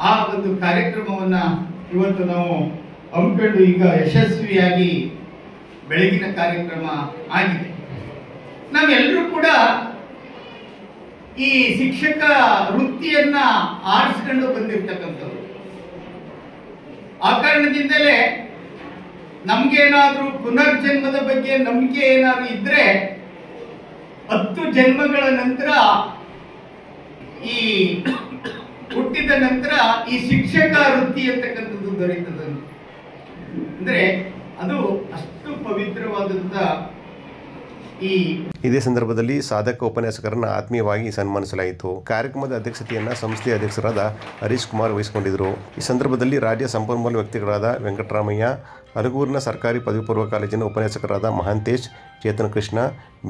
ಆ ಒಂದು ಕಾರ್ಯಕ್ರಮವನ್ನ ಇವತ್ತು ನಾವು ಹಮ್ಮಿಕೊಂಡು ಈಗ ಯಶಸ್ವಿಯಾಗಿ ಬೆಳಗಿನ ಕಾರ್ಯಕ್ರಮ ಆಗಿದೆ. ನಾವೆಲ್ಲರೂ ಕೂಡ ಈ ಶಿಕ್ಷಕ ವೃತ್ತಿಯನ್ನ ಆರಿಸಿಕೊಂಡು ಬಂದಿರ್ತಕ್ಕಂಥವ್ರು. ಆ ಕಾರಣದಿಂದಲೇ ನಮ್ಗೇನಾದ್ರೂ ಪುನರ್ಜನ್ಮದ ಬಗ್ಗೆ ನಂಬಿಕೆ ಏನಾದ್ರು ಇದ್ರೆ 10 ಜನ್ಮಗಳ ನಂತರ ಈ ಹುಟ್ಟಿದ ನಂತರ ಈ ಶಿಕ್ಷಕ ವೃತ್ತಿ ಅಂತಕ್ಕಂಥದ್ದು ದೊರೆಯುತ್ತದೆ. ಅಂದ್ರೆ ಅದು ಅಷ್ಟು ಪವಿತ್ರವಾದಂತ
ಇದೇ ಸಂದರ್ಭದಲ್ಲಿ ಸಾಧಕ ಉಪನ್ಯಾಸಕರನ್ನು ಆತ್ಮೀಯವಾಗಿ ಸನ್ಮಾನಿಸಲಾಯಿತು. ಕಾರ್ಯಕ್ರಮದ ಅಧ್ಯಕ್ಷತೆಯನ್ನು ಸಂಸ್ಥೆಯ ಅಧ್ಯಕ್ಷರಾದ ಹರೀಶ್ ಕುಮಾರ್ ವಹಿಸಿಕೊಂಡಿದ್ದರು. ಈ ಸಂದರ್ಭದಲ್ಲಿ ರಾಜ್ಯ ಸಂಪನ್ಮೂಲ ವ್ಯಕ್ತಿಗಳಾದ ವೆಂಕಟರಾಮಯ್ಯ, ಅಲಗೂರಿನ ಸರ್ಕಾರಿ ಪದವಿ ಪೂರ್ವ ಕಾಲೇಜಿನ ಉಪನ್ಯಾಸಕರಾದ Mahantesh, Chetan Krishna,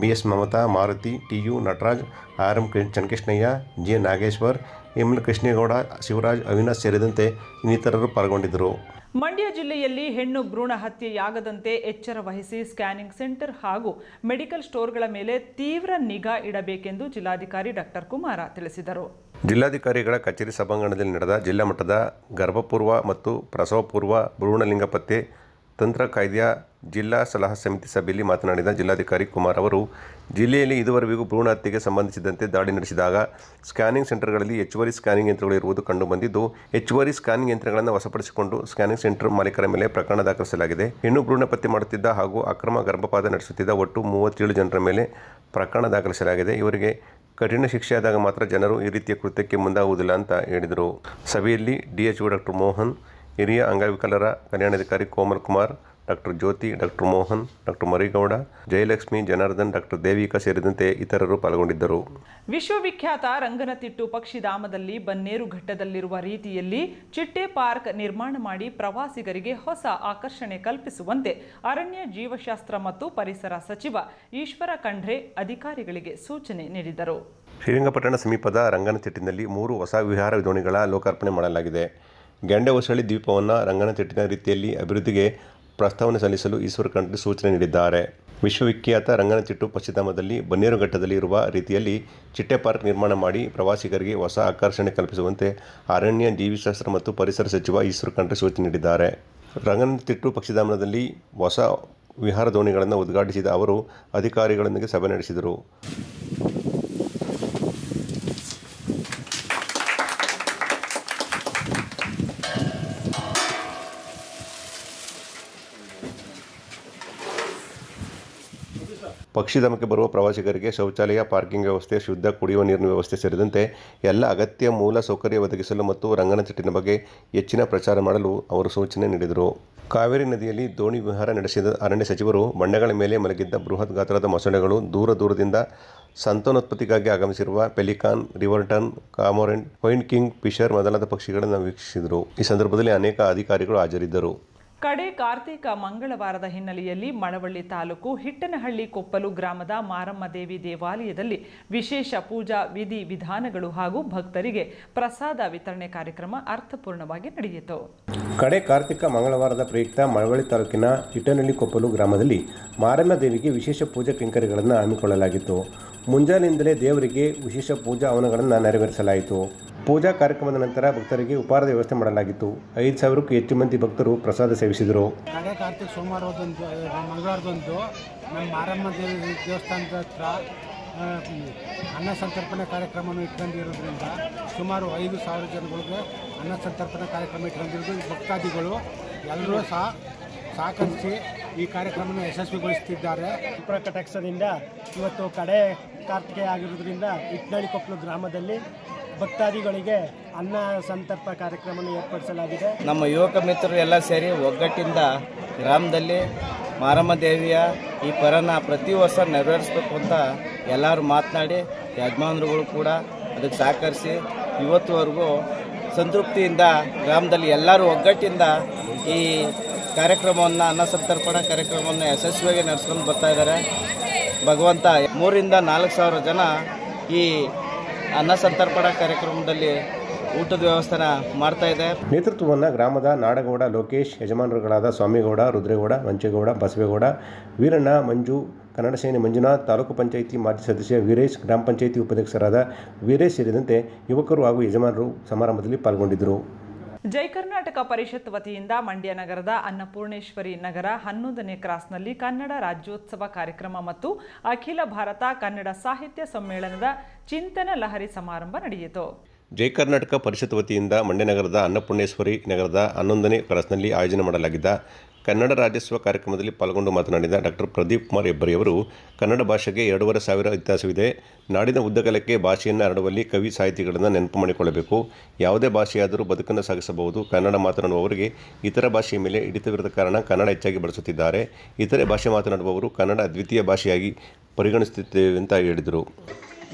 BS Mamata, Maruti, TU Nataraj, RM ಚನ್ನಕೃಷ್ಣಯ್ಯ, J Nageshwar, ML Krishnegowda, Shivraj, Avinash ಸೇರಿದಂತೆ ಇನ್ನಿತರರು ಪಾಲ್ಗೊಂಡಿದ್ದರು.
ಮಂಡ್ಯ ಜಿಲ್ಲೆಯಲ್ಲಿ ಹೆಣ್ಣು ಭ್ರೂಣ ಹತ್ಯೆಯಾಗದಂತೆ ಎಚ್ಚರ ವಹಿಸಿ ಸ್ಕ್ಯಾನಿಂಗ್ ಸೆಂಟರ್ ಹಾಗೂ ಮೆಡಿಕಲ್ ಸ್ಟೋರ್ಗಳ ಮೇಲೆ ತೀವ್ರ ನಿಗಾ ಇಡಬೇಕೆಂದು ಜಿಲ್ಲಾಧಿಕಾರಿ ಡಾಕ್ಟರ್ ಕುಮಾರ ತಿಳಿಸಿದರು.
ಜಿಲ್ಲಾಧಿಕಾರಿಗಳ ಕಚೇರಿ ಸಭಾಂಗಣದಲ್ಲಿ ನಡೆದ ಜಿಲ್ಲಾ ಮಟ್ಟದ ಗರ್ಭಪೂರ್ವ ಮತ್ತು ಪ್ರಸವಪೂರ್ವ ಭ್ರೂಣಲಿಂಗ ಪತ್ತೆ ತಂತ್ರ ಕಾಯ್ದೆಯ ಜಿಲ್ಲಾ ಸಲಹಾ ಸಮಿತಿ ಸಭೆಯಲ್ಲಿ ಮಾತನಾಡಿದ ಜಿಲ್ಲಾಧಿಕಾರಿ ಕುಮಾರ್ ಅವರು, ಜಿಲ್ಲೆಯಲ್ಲಿ ಇದುವರೆಗೂ ಭ್ರೂಣ ಹತ್ಯೆಗೆ ಸಂಬಂಧಿಸಿದಂತೆ ದಾಳಿ ನಡೆಸಿದಾಗ ಸ್ಕ್ಯಾನಿಂಗ್ ಸೆಂಟರ್ಗಳಲ್ಲಿ ಹೆಚ್ಚುವರಿ ಸ್ಕ್ಯಾನಿಂಗ್ ಯಂತ್ರಗಳು ಇರುವುದು ಕಂಡುಬಂದಿದ್ದು, ಹೆಚ್ಚುವರಿ ಸ್ಕ್ಯಾನಿಂಗ್ ಯಂತ್ರಗಳನ್ನು ವಶಪಡಿಸಿಕೊಂಡು ಸ್ಕ್ಯಾನಿಂಗ್ ಸೆಂಟರ್ ಮಾಲೀಕರ ಮೇಲೆ ಪ್ರಕರಣ ದಾಖಲಿಸಲಾಗಿದೆ. ಹೆಣ್ಣು ಭ್ರೂಣ ಪತ್ತೆ ಮಾಡುತ್ತಿದ್ದ ಹಾಗೂ ಅಕ್ರಮ ಗರ್ಭಪಾತ ನಡೆಸುತ್ತಿದ್ದ ಒಟ್ಟು 37 ಜನರ ಮೇಲೆ ಪ್ರಕರಣ ದಾಖಲಿಸಲಾಗಿದೆ. ಇವರಿಗೆ ಕಠಿಣ ಶಿಕ್ಷೆಯಾದಾಗ ಮಾತ್ರ ಜನರು ಈ ರೀತಿಯ ಕೃತ್ಯಕ್ಕೆ ಮುಂದಾಗುವುದಿಲ್ಲ ಅಂತ ಹೇಳಿದರು. ಸಭೆಯಲ್ಲಿ DHO ಡಾಕ್ಟರ್ ಮೋಹನ್, ಹಿರಿಯ ಅಂಗವಿಕಲರ ಕಲ್ಯಾಣಾಧಿಕಾರಿ Komal Kumar, doctor Jyothi, doctor Mohan, doctor Marigowda, Jayalakshmi, Janardhan, doctor Devika ಸೇರಿದಂತೆ ಇತರರು ಪಾಲ್ಗೊಂಡಿದ್ದರು.
ವಿಶ್ವವಿಖ್ಯಾತ ರಂಗನತಿಟ್ಟು ಪಕ್ಷಿಧಾಮದಲ್ಲಿ ಬನ್ನೇರುಘಟ್ಟದಲ್ಲಿರುವ ರೀತಿಯಲ್ಲಿ ಚಿಟ್ಟೆ ಪಾರ್ಕ್ ನಿರ್ಮಾಣ ಮಾಡಿ ಪ್ರವಾಸಿಗರಿಗೆ ಹೊಸ ಆಕರ್ಷಣೆ ಕಲ್ಪಿಸುವಂತೆ ಅರಣ್ಯ ಜೀವಶಾಸ್ತ್ರ ಮತ್ತು ಪರಿಸರ ಸಚಿವ ಈಶ್ವರ ಖಂಡ್ರೆ ಅಧಿಕಾರಿಗಳಿಗೆ ಸೂಚನೆ ನೀಡಿದರು.
ಶ್ರೀರಂಗಪಟ್ಟಣ ಸಮೀಪದ ರಂಗನತಿಟ್ಟಿನಲ್ಲಿ 3 ಹೊಸ ವಿಹಾರ ದೋಣಿಗಳ ಲೋಕಾರ್ಪಣೆ ಮಾಡಲಾಗಿದೆ. ಗೆಂಡೆಹೊಸಳ್ಳಿ ದ್ವೀಪವನ್ನು ರಂಗನತಿಟ್ಟಿನ ರೀತಿಯಲ್ಲಿ ಅಭಿವೃದ್ಧಿಗೆ ಪ್ರಸ್ತಾವನೆ ಸಲ್ಲಿಸಲು ಈಶ್ವರ ಖಂಡ್ರೆ ಸೂಚನೆ ನೀಡಿದ್ದಾರೆ. ವಿಶ್ವವಿಖ್ಯಾತ ರಂಗನತಿಟ್ಟು ಪಕ್ಷಿಧಾಮದಲ್ಲಿ ಬನ್ನೇರುಘಟ್ಟದಲ್ಲಿ ಇರುವ ರೀತಿಯಲ್ಲಿ ಚಿಟ್ಟೆ ಪಾರ್ಕ್ ನಿರ್ಮಾಣ ಮಾಡಿ ಪ್ರವಾಸಿಗರಿಗೆ ಹೊಸ ಆಕರ್ಷಣೆ ಕಲ್ಪಿಸುವಂತೆ ಅರಣ್ಯ ಜೀವಿಶಾಸ್ತ್ರ ಮತ್ತು ಪರಿಸರ ಸಚಿವ ಈಶ್ವರ ಖಂಡ್ರೆ ಸೂಚನೆ ನೀಡಿದ್ದಾರೆ. ರಂಗನತಿಟ್ಟು ಪಕ್ಷಿಧಾಮದಲ್ಲಿ ಹೊಸ ವಿಹಾರ ದೋಣಿಗಳನ್ನು ಉದ್ಘಾಟಿಸಿದ ಅವರು ಅಧಿಕಾರಿಗಳೊಂದಿಗೆ ಸಭೆ ನಡೆಸಿದರು. ಪಕ್ಷಿಧಾಮಕ್ಕೆ ಬರುವ ಪ್ರವಾಸಿಗರಿಗೆ ಶೌಚಾಲಯ, ಪಾರ್ಕಿಂಗ್ ವ್ಯವಸ್ಥೆ, ಶುದ್ಧ ಕುಡಿಯುವ ನೀರಿನ ವ್ಯವಸ್ಥೆ ಸೇರಿದಂತೆ ಎಲ್ಲ ಅಗತ್ಯ ಮೂಲ ಸೌಕರ್ಯ ಒದಗಿಸಲು ಮತ್ತು ರಂಗನತಿಟ್ಟಿನ ಬಗ್ಗೆ ಹೆಚ್ಚಿನ ಪ್ರಚಾರ ಮಾಡಲು ಅವರು ಸೂಚನೆ ನೀಡಿದರು. ಕಾವೇರಿ ನದಿಯಲ್ಲಿ ದೋಣಿ ವಿಹಾರ ನಡೆಸಿದ ಅರಣ್ಯ ಸಚಿವರು ಬಂಡೆಗಳ ಮೇಲೆ ಮಲಗಿದ್ದ ಬೃಹತ್ ಗಾತ್ರದ ಮೊಸಳೆಗಳು, ದೂರದಿಂದ ಸಂತಾನೋತ್ಪತ್ತಿಗಾಗಿ ಆಗಮಿಸಿರುವ ಪೆಲಿಕಾನ್, ರಿವರ್ ಟರ್ನ್, ಕಾಮೋರೆಂಟ್, ವೈನ್ ಕಿಂಗ್ ಫಿಶರ್ ಮೊದಲಾದ ಪಕ್ಷಿಗಳನ್ನು ವೀಕ್ಷಿಸಿದರು. ಈ ಸಂದರ್ಭದಲ್ಲಿ ಅನೇಕ ಅಧಿಕಾರಿಗಳು ಹಾಜರಿದ್ದರು.
ಕಡೆ ಕಾರ್ತಿಕ ಮಂಗಳವಾರದ ಹಿನ್ನೆಲೆಯಲ್ಲಿ ಮಳವಳ್ಳಿ ತಾಲೂಕು ಹಿಟ್ಟನಹಳ್ಳಿ ಕೊಪ್ಪಲು ಗ್ರಾಮದ ಮಾರಮ್ಮ ದೇವಿ ದೇವಾಲಯದಲ್ಲಿ ವಿಶೇಷ ಪೂಜಾ ವಿಧಿ ವಿಧಾನಗಳು ಹಾಗೂ ಭಕ್ತರಿಗೆ ಪ್ರಸಾದ ವಿತರಣೆ ಕಾರ್ಯಕ್ರಮ ಅರ್ಥಪೂರ್ಣವಾಗಿ ನಡೆಯಿತು.
ಕಡೆ ಕಾರ್ತಿಕ ಮಂಗಳವಾರದ ಪ್ರಯುಕ್ತ ಮಳವಳ್ಳಿ ತಾಲೂಕಿನ ಹಿಟ್ಟನಹಳ್ಳಿ ಕೊಪ್ಪಲು ಗ್ರಾಮದಲ್ಲಿ ಮಾರಮ್ಮ ದೇವಿಗೆ ವಿಶೇಷ ಪೂಜಾ ಕೈಂಕರ್ಯಗಳನ್ನು ಹಮ್ಮಿಕೊಳ್ಳಲಾಗಿತ್ತು. ಮುಂಜಾನೆಯಿಂದಲೇ ದೇವರಿಗೆ ವಿಶೇಷ ಪೂಜಾ ಹವನಗಳನ್ನು ನೆರವೇರಿಸಲಾಯಿತು. ಪೂಜಾ ಕಾರ್ಯಕ್ರಮದ ನಂತರ ಭಕ್ತರಿಗೆ ಉಪಹಾರದ ವ್ಯವಸ್ಥೆ ಮಾಡಲಾಗಿತ್ತು. 5,000ಕ್ಕೂ ಹೆಚ್ಚು ಮಂದಿ ಭಕ್ತರು ಪ್ರಸಾದ ಸೇವಿಸಿದರು.
ಕಡೆ ಕಾರ್ತಿಕ ಸೋಮವಾರದಂದು ಮಂಗಳವಾರದಂದು ನಮ್ಮ ಮಾರಮ್ಮ ದೇವಿ ದೇವಸ್ಥಾನದ ಹತ್ರ ಅನ್ನ ಸಂತರ್ಪಣೆ ಕಾರ್ಯಕ್ರಮವನ್ನು ಇಟ್ಕೊಂಡಿರೋದ್ರಿಂದ ಸುಮಾರು 5,000 ಜನಗಳಿಗೆ ಅನ್ನ ಸಂತರ್ಪಣೆ ಕಾರ್ಯಕ್ರಮ ಇಟ್ಕೊಂಡಿರೋದು ಭಕ್ತಾದಿಗಳು ಎಲ್ಲರೂ ಸಹಕರಿಸಿ ಈ ಕಾರ್ಯಕ್ರಮವನ್ನು ಯಶಸ್ವಿಗೊಳಿಸುತ್ತಿದ್ದಾರೆ.
ಕಟಾಕ್ಷದಿಂದ ಇವತ್ತು ಕಡೆ ಕಾರ್ತಿಕೆ ಆಗಿರೋದ್ರಿಂದ ಹಿಟ್ಟನಹಳ್ಳಿ ಕೊಪ್ಪಲು ಗ್ರಾಮದಲ್ಲಿ ಭಕ್ತಾದಿಗಳಿಗೆ ಅನ್ನ ಸಂತರ್ಪಣೆ ಕಾರ್ಯಕ್ರಮವನ್ನು ಏರ್ಪಡಿಸಲಾಗಿದೆ.
ನಮ್ಮ ಯುವಕ ಮಿತ್ರರು ಎಲ್ಲ ಸೇರಿ ಒಗ್ಗಟ್ಟಿಂದ ಗ್ರಾಮದಲ್ಲಿ ಮಾರಮ್ಮ ದೇವಿಯ ಈ ಪರನ ಪ್ರತಿ ವರ್ಷ ನೆರವೇರಿಸಬೇಕು ಅಂತ ಎಲ್ಲರೂ ಮಾತನಾಡಿ ಯಜಮಾನರುಗಳು ಕೂಡ ಅದಕ್ಕೆ ಸಹಕರಿಸಿ ಇವತ್ತುವರೆಗೂ ಸಂತೃಪ್ತಿಯಿಂದ ಗ್ರಾಮದಲ್ಲಿ ಎಲ್ಲರೂ ಒಗ್ಗಟ್ಟಿಂದ ಈ ಕಾರ್ಯಕ್ರಮವನ್ನು ಅನ್ನ ಸಂತರ್ಪಣಾ ಕಾರ್ಯಕ್ರಮವನ್ನು ಯಶಸ್ವಿಯಾಗಿ ನಡೆಸ್ಕೊಂಡು ಬರ್ತಾ ಇದ್ದಾರೆ. ಭಗವಂತ 3,000 ರಿಂದ 4,000 ಜನ ಈ ಅನ್ನ ಸಂತರ್ಪಣಾ ಕಾರ್ಯಕ್ರಮದಲ್ಲಿ ಊಟದ ವ್ಯವಸ್ಥೆನ ಮಾಡ್ತಾ ಇದೆ.
ನೇತೃತ್ವವನ್ನು ಗ್ರಾಮದ ನಾಡಗೌಡ ಲೋಕೇಶ್, ಯಜಮಾನರುಗಳಾದ ಸ್ವಾಮಿಗೌಡ, ರುದ್ರೇಗೌಡ, ಮಂಚೇಗೌಡ, ಬಸವೇಗೌಡ, ವೀರಣ್ಣ, ಮಂಜು, ಕನ್ನಡ ಸೇನೆ ಮಂಜುನಾಥ್, ತಾಲೂಕು ಪಂಚಾಯಿತಿ ಮಾಜಿ ಸದಸ್ಯ ವೀರೇಶ್, ಗ್ರಾಮ ಪಂಚಾಯಿತಿ ಉಪಾಧ್ಯಕ್ಷರಾದ ವೀರೇಶ್ ಸೇರಿದಂತೆ ಯುವಕರು ಹಾಗೂ ಯಜಮಾನರು ಸಮಾರಂಭದಲ್ಲಿ ಪಾಲ್ಗೊಂಡಿದ್ದರು.
ಜೈ ಕರ್ನಾಟಕ ಪರಿಷತ್ ವತಿಯಿಂದ ಮಂಡ್ಯ ನಗರದ ಅನ್ನಪೂರ್ಣೇಶ್ವರಿ ನಗರ 11ನೇ ಕ್ರಾಸ್ನಲ್ಲಿ ಕನ್ನಡ ರಾಜ್ಯೋತ್ಸವ ಕಾರ್ಯಕ್ರಮ ಮತ್ತು ಅಖಿಲ ಭಾರತ ಕನ್ನಡ ಸಾಹಿತ್ಯ ಸಮ್ಮೇಳನದ ಚಿಂತನ ಲಹರಿ ಸಮಾರಂಭ ನಡೆಯಿತು.
ಜೈ ಕರ್ನಾಟಕ ಪರಿಷತ್ ವತಿಯಿಂದ ಮಂಡ್ಯ ನಗರದ ಅನ್ನಪೂರ್ಣೇಶ್ವರಿ ನಗರದ 11ನೇ ಕ್ರಾಸ್ನಲ್ಲಿ ಆಯೋಜನೆ ಮಾಡಲಾಗಿದ್ದ ಕನ್ನಡ ರಾಜ್ಯೋತ್ಸವ ಕಾರ್ಯಕ್ರಮದಲ್ಲಿ ಪಾಲ್ಗೊಂಡು ಮಾತನಾಡಿದ ಡಾಕ್ಟರ್ ಪ್ರದೀಪ್ ಕುಮಾರ್ ಹೆಬ್ಬರಿಯವರು ಕನ್ನಡ ಭಾಷೆಗೆ 2,500 ಇತಿಹಾಸವಿದೆ. ನಾಡಿನ ಉದ್ದಗಲಕ್ಕೆ ಭಾಷೆಯನ್ನು ಹರಡುವಲ್ಲಿ ಕವಿ ಸಾಹಿತಿಗಳನ್ನು ನೆನಪು ಮಾಡಿಕೊಳ್ಳಬೇಕು. ಯಾವುದೇ ಭಾಷೆಯಾದರೂ ಬದುಕನ್ನು ಸಾಗಿಸಬಹುದು. ಕನ್ನಡ ಮಾತನಾಡುವವರಿಗೆ ಇತರ ಭಾಷೆಯ ಮೇಲೆ ಹಿಡಿತವಿರದ ಕಾರಣ ಕನ್ನಡ ಹೆಚ್ಚಾಗಿ ಬಳಸುತ್ತಿದ್ದಾರೆ. ಇತರೆ ಭಾಷೆ ಮಾತನಾಡುವವರು ಕನ್ನಡ ದ್ವಿತೀಯ ಭಾಷೆಯಾಗಿ ಪರಿಗಣಿಸುತ್ತೇವೆ ಅಂತ ಹೇಳಿದರು.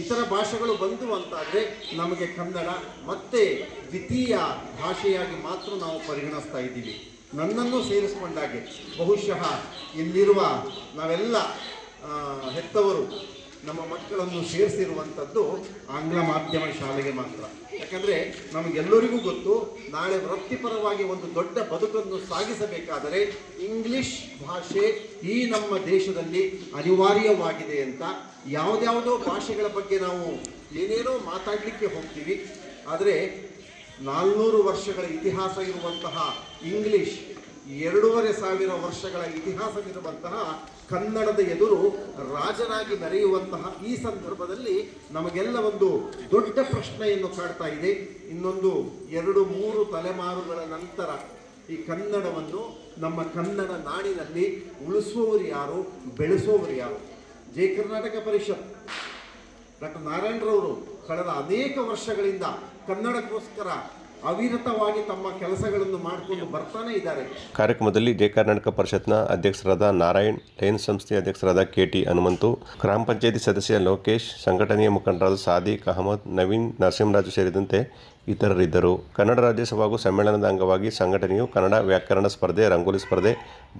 ಇತರ ಭಾಷೆಗಳು ಬಂದು ಅಂತಾದರೆ ನಮಗೆ ಕನ್ನಡ ಮತ್ತೆ ದ್ವಿತೀಯ ಭಾಷೆಯಾಗಿ ಮಾತ್ರ ನಾವು ಪರಿಗಣಿಸ್ತಾ ಇದ್ದೀವಿ. ನನ್ನನ್ನು ಸೇರಿಸಿಕೊಂಡಾಗೆ ಬಹುಶಃ ಇಲ್ಲಿರುವ ನಾವೆಲ್ಲ ಹೆತ್ತವರು ನಮ್ಮ ಮಕ್ಕಳನ್ನು ಸೇರಿಸಿರುವಂಥದ್ದು ಆಂಗ್ಲ ಮಾಧ್ಯಮ ಶಾಲೆಗೆ ಮಾತ್ರ. ಯಾಕಂದರೆ ನಮಗೆಲ್ಲರಿಗೂ ಗೊತ್ತು, ನಾಳೆ ವೃತ್ತಿಪರವಾಗಿ ಒಂದು ದೊಡ್ಡ ಬದುಕನ್ನು ಸಾಗಿಸಬೇಕಾದರೆ ಇಂಗ್ಲಿಷ್ ಭಾಷೆ ಈ ನಮ್ಮ ದೇಶದಲ್ಲಿ ಅನಿವಾರ್ಯವಾಗಿದೆ ಅಂತ. ಯಾವುದ್ಯಾವುದೋ ಭಾಷೆಗಳ ಬಗ್ಗೆ ನಾವು ಏನೇನೋ ಮಾತಾಡಲಿಕ್ಕೆ ಹೋಗ್ತೀವಿ, ಆದರೆ 400 ವರ್ಷಗಳ ಇತಿಹಾಸ ಇರುವಂತಹ ಇಂಗ್ಲಿಷ್, 2,500 ವರ್ಷಗಳ ಇತಿಹಾಸವಿರುವಂತಹ ಕನ್ನಡದ ಎದುರು ರಾಜನಾಗಿ ಮೆರೆಯುವಂತಹ ಈ ಸಂದರ್ಭದಲ್ಲಿ ನಮಗೆಲ್ಲ ಒಂದು ದೊಡ್ಡ ಪ್ರಶ್ನೆಯನ್ನು ಕಾಡ್ತಾ ಇದೆ. ಇನ್ನೊಂದು 2-3 ತಲೆಮಾರುಗಳ ನಂತರ ಈ ಕನ್ನಡವನ್ನು ನಮ್ಮ ಕನ್ನಡ ನಾಡಿನಲ್ಲಿ ಉಳಿಸುವವರು ಯಾರು, ಬೆಳೆಸುವವರು ಯಾರು? ಜೈ ಕರ್ನಾಟಕ ಪರಿಷತ್ ಡಾಕ್ಟರ್ ನಾರಾಯಣರವರು ಕಳೆದ ಅನೇಕ ವರ್ಷಗಳಿಂದ ಕನ್ನಡಕ್ಕೋಸ್ಕರ ಅವಿರತವಾಗಿ ತಮ್ಮ ಕೆಲಸಗಳನ್ನು ಮಾಡಿಕೊಂಡು ಬರ್ತಾನೆ ಇದ್ದಾರೆ.
ಕಾರ್ಯಕ್ರಮದಲ್ಲಿ ಜೈ ಕರ್ನಾಟಕ ಪರಿಷತ್ನ ಅಧ್ಯಕ್ಷರಾದ ನಾರಾಯಣ್, ಲಯನ್ಸ್ ಸಂಸ್ಥೆಯ ಅಧ್ಯಕ್ಷರಾದ KT ಹನುಮಂತು, ಗ್ರಾಮ ಪಂಚಾಯಿತಿ ಸದಸ್ಯ ಲೋಕೇಶ್, ಸಂಘಟನೆಯ ಮುಖಂಡರಾದ ಸಾದಿಕ್ ಅಹಮದ್, ನವೀನ್, ನರಸಿಂಹರಾಜು ಸೇರಿದಂತೆ ಇತರರಿದ್ದರು. ಕನ್ನಡ ರಾಜ್ಯೋತ್ಸವ ಹಾಗೂ ಸಮ್ಮೇಳನದ ಅಂಗವಾಗಿ ಸಂಘಟನೆಯು ಕನ್ನಡ ವ್ಯಾಕರಣ ಸ್ಪರ್ಧೆ, ರಂಗೋಲಿ ಸ್ಪರ್ಧೆ,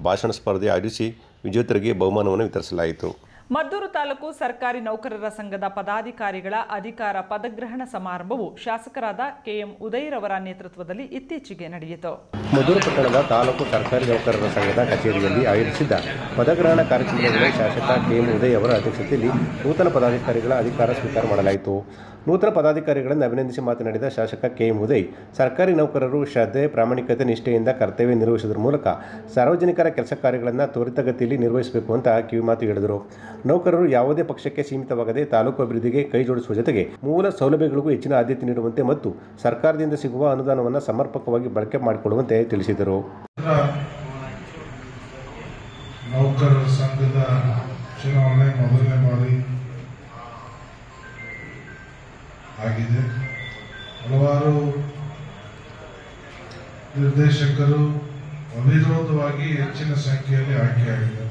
ಭಾಷಣ ಸ್ಪರ್ಧೆ ಆಯೋಜಿಸಿ ವಿಜೇತರಿಗೆ ಬಹುಮಾನವನ್ನು ವಿತರಿಸಲಾಯಿತು.
ಮದ್ದೂರು ತಾಲೂಕು ಸರ್ಕಾರಿ ನೌಕರರ ಸಂಘದ ಪದಾಧಿಕಾರಿಗಳ ಅಧಿಕಾರ ಪದಗ್ರಹಣ ಸಮಾರಂಭವು ಶಾಸಕರಾದ KM ಉದಯರವರ ನೇತೃತ್ವದಲ್ಲಿ ಇತ್ತೀಚೆಗೆ ನಡೆಯಿತು.
ಮದ್ದೂರು ಪಟ್ಟಣದ ತಾಲೂಕು ಸರ್ಕಾರಿ ನೌಕರರ ಸಂಘದ ಕಚೇರಿಯಲ್ಲಿ ಆಯೋಜಿಸಿದ್ದ ಪದಗ್ರಹಣ ಕಾರ್ಯಕ್ರಮದಲ್ಲಿ ಶಾಸಕ KM ಉದಯ್ ಅವರ ಅಧ್ಯಕ್ಷತೆಯಲ್ಲಿ ನೂತನ ಪದಾಧಿಕಾರಿಗಳ ಅಧಿಕಾರ ಸ್ವೀಕಾರ ಮಾಡಲಾಯಿತು. ನೂತನ ಪದಾಧಿಕಾರಿಗಳನ್ನು ಅಭಿನಂದಿಸಿ ಮಾತನಾಡಿದ ಶಾಸಕ KM ಉದಯ್, ಸರ್ಕಾರಿ ನೌಕರರು ಶ್ರದ್ಧೆ, ಪ್ರಾಮಾಣಿಕತೆ, ನಿಷ್ಠೆಯಿಂದ ಕರ್ತವ್ಯ ನಿರ್ವಹಿಸುವುದರ ಮೂಲಕ ಸಾರ್ವಜನಿಕರ ಕೆಲಸ ಕಾರ್ಯಗಳನ್ನು ತ್ವರಿತಗತಿಯಲ್ಲಿ ನಿರ್ವಹಿಸಬೇಕು ಅಂತ ಕಿವಿಮಾತು ಹೇಳಿದರು. ನೌಕರರು ಯಾವುದೇ ಪಕ್ಷಕ್ಕೆ ಸೀಮಿತವಾಗದೆ ತಾಲೂಕು ಅಭಿವೃದ್ಧಿಗೆ ಕೈ ಜೋಡಿಸುವ ಜೊತೆಗೆ ಮೂಲ ಸೌಲಭ್ಯಗಳಿಗೂ ಹೆಚ್ಚಿನ ಆದ್ಯತೆ ನೀಡುವಂತೆ ಮತ್ತು ಸರ್ಕಾರದಿಂದ ಸಿಗುವ ಅನುದಾನವನ್ನು ಸಮರ್ಪಕವಾಗಿ ಬಳಕೆ ಮಾಡಿಕೊಳ್ಳುವಂತೆ ತಿಳಿಸಿದರು.
ನೌಕರರ ಸಂಘದ ಚುನಾವಣೆ ಮೊದಲನೇ ಬಾರಿ ಆಗಿದೆ. ಹಲವಾರು ನಿರ್ದೇಶಕರು ಅವಿರೋಧವಾಗಿ ಹೆಚ್ಚಿನ ಸಂಖ್ಯೆಯಲ್ಲಿ ಆಯ್ಕೆಯಾಗಿದ್ದಾರೆ.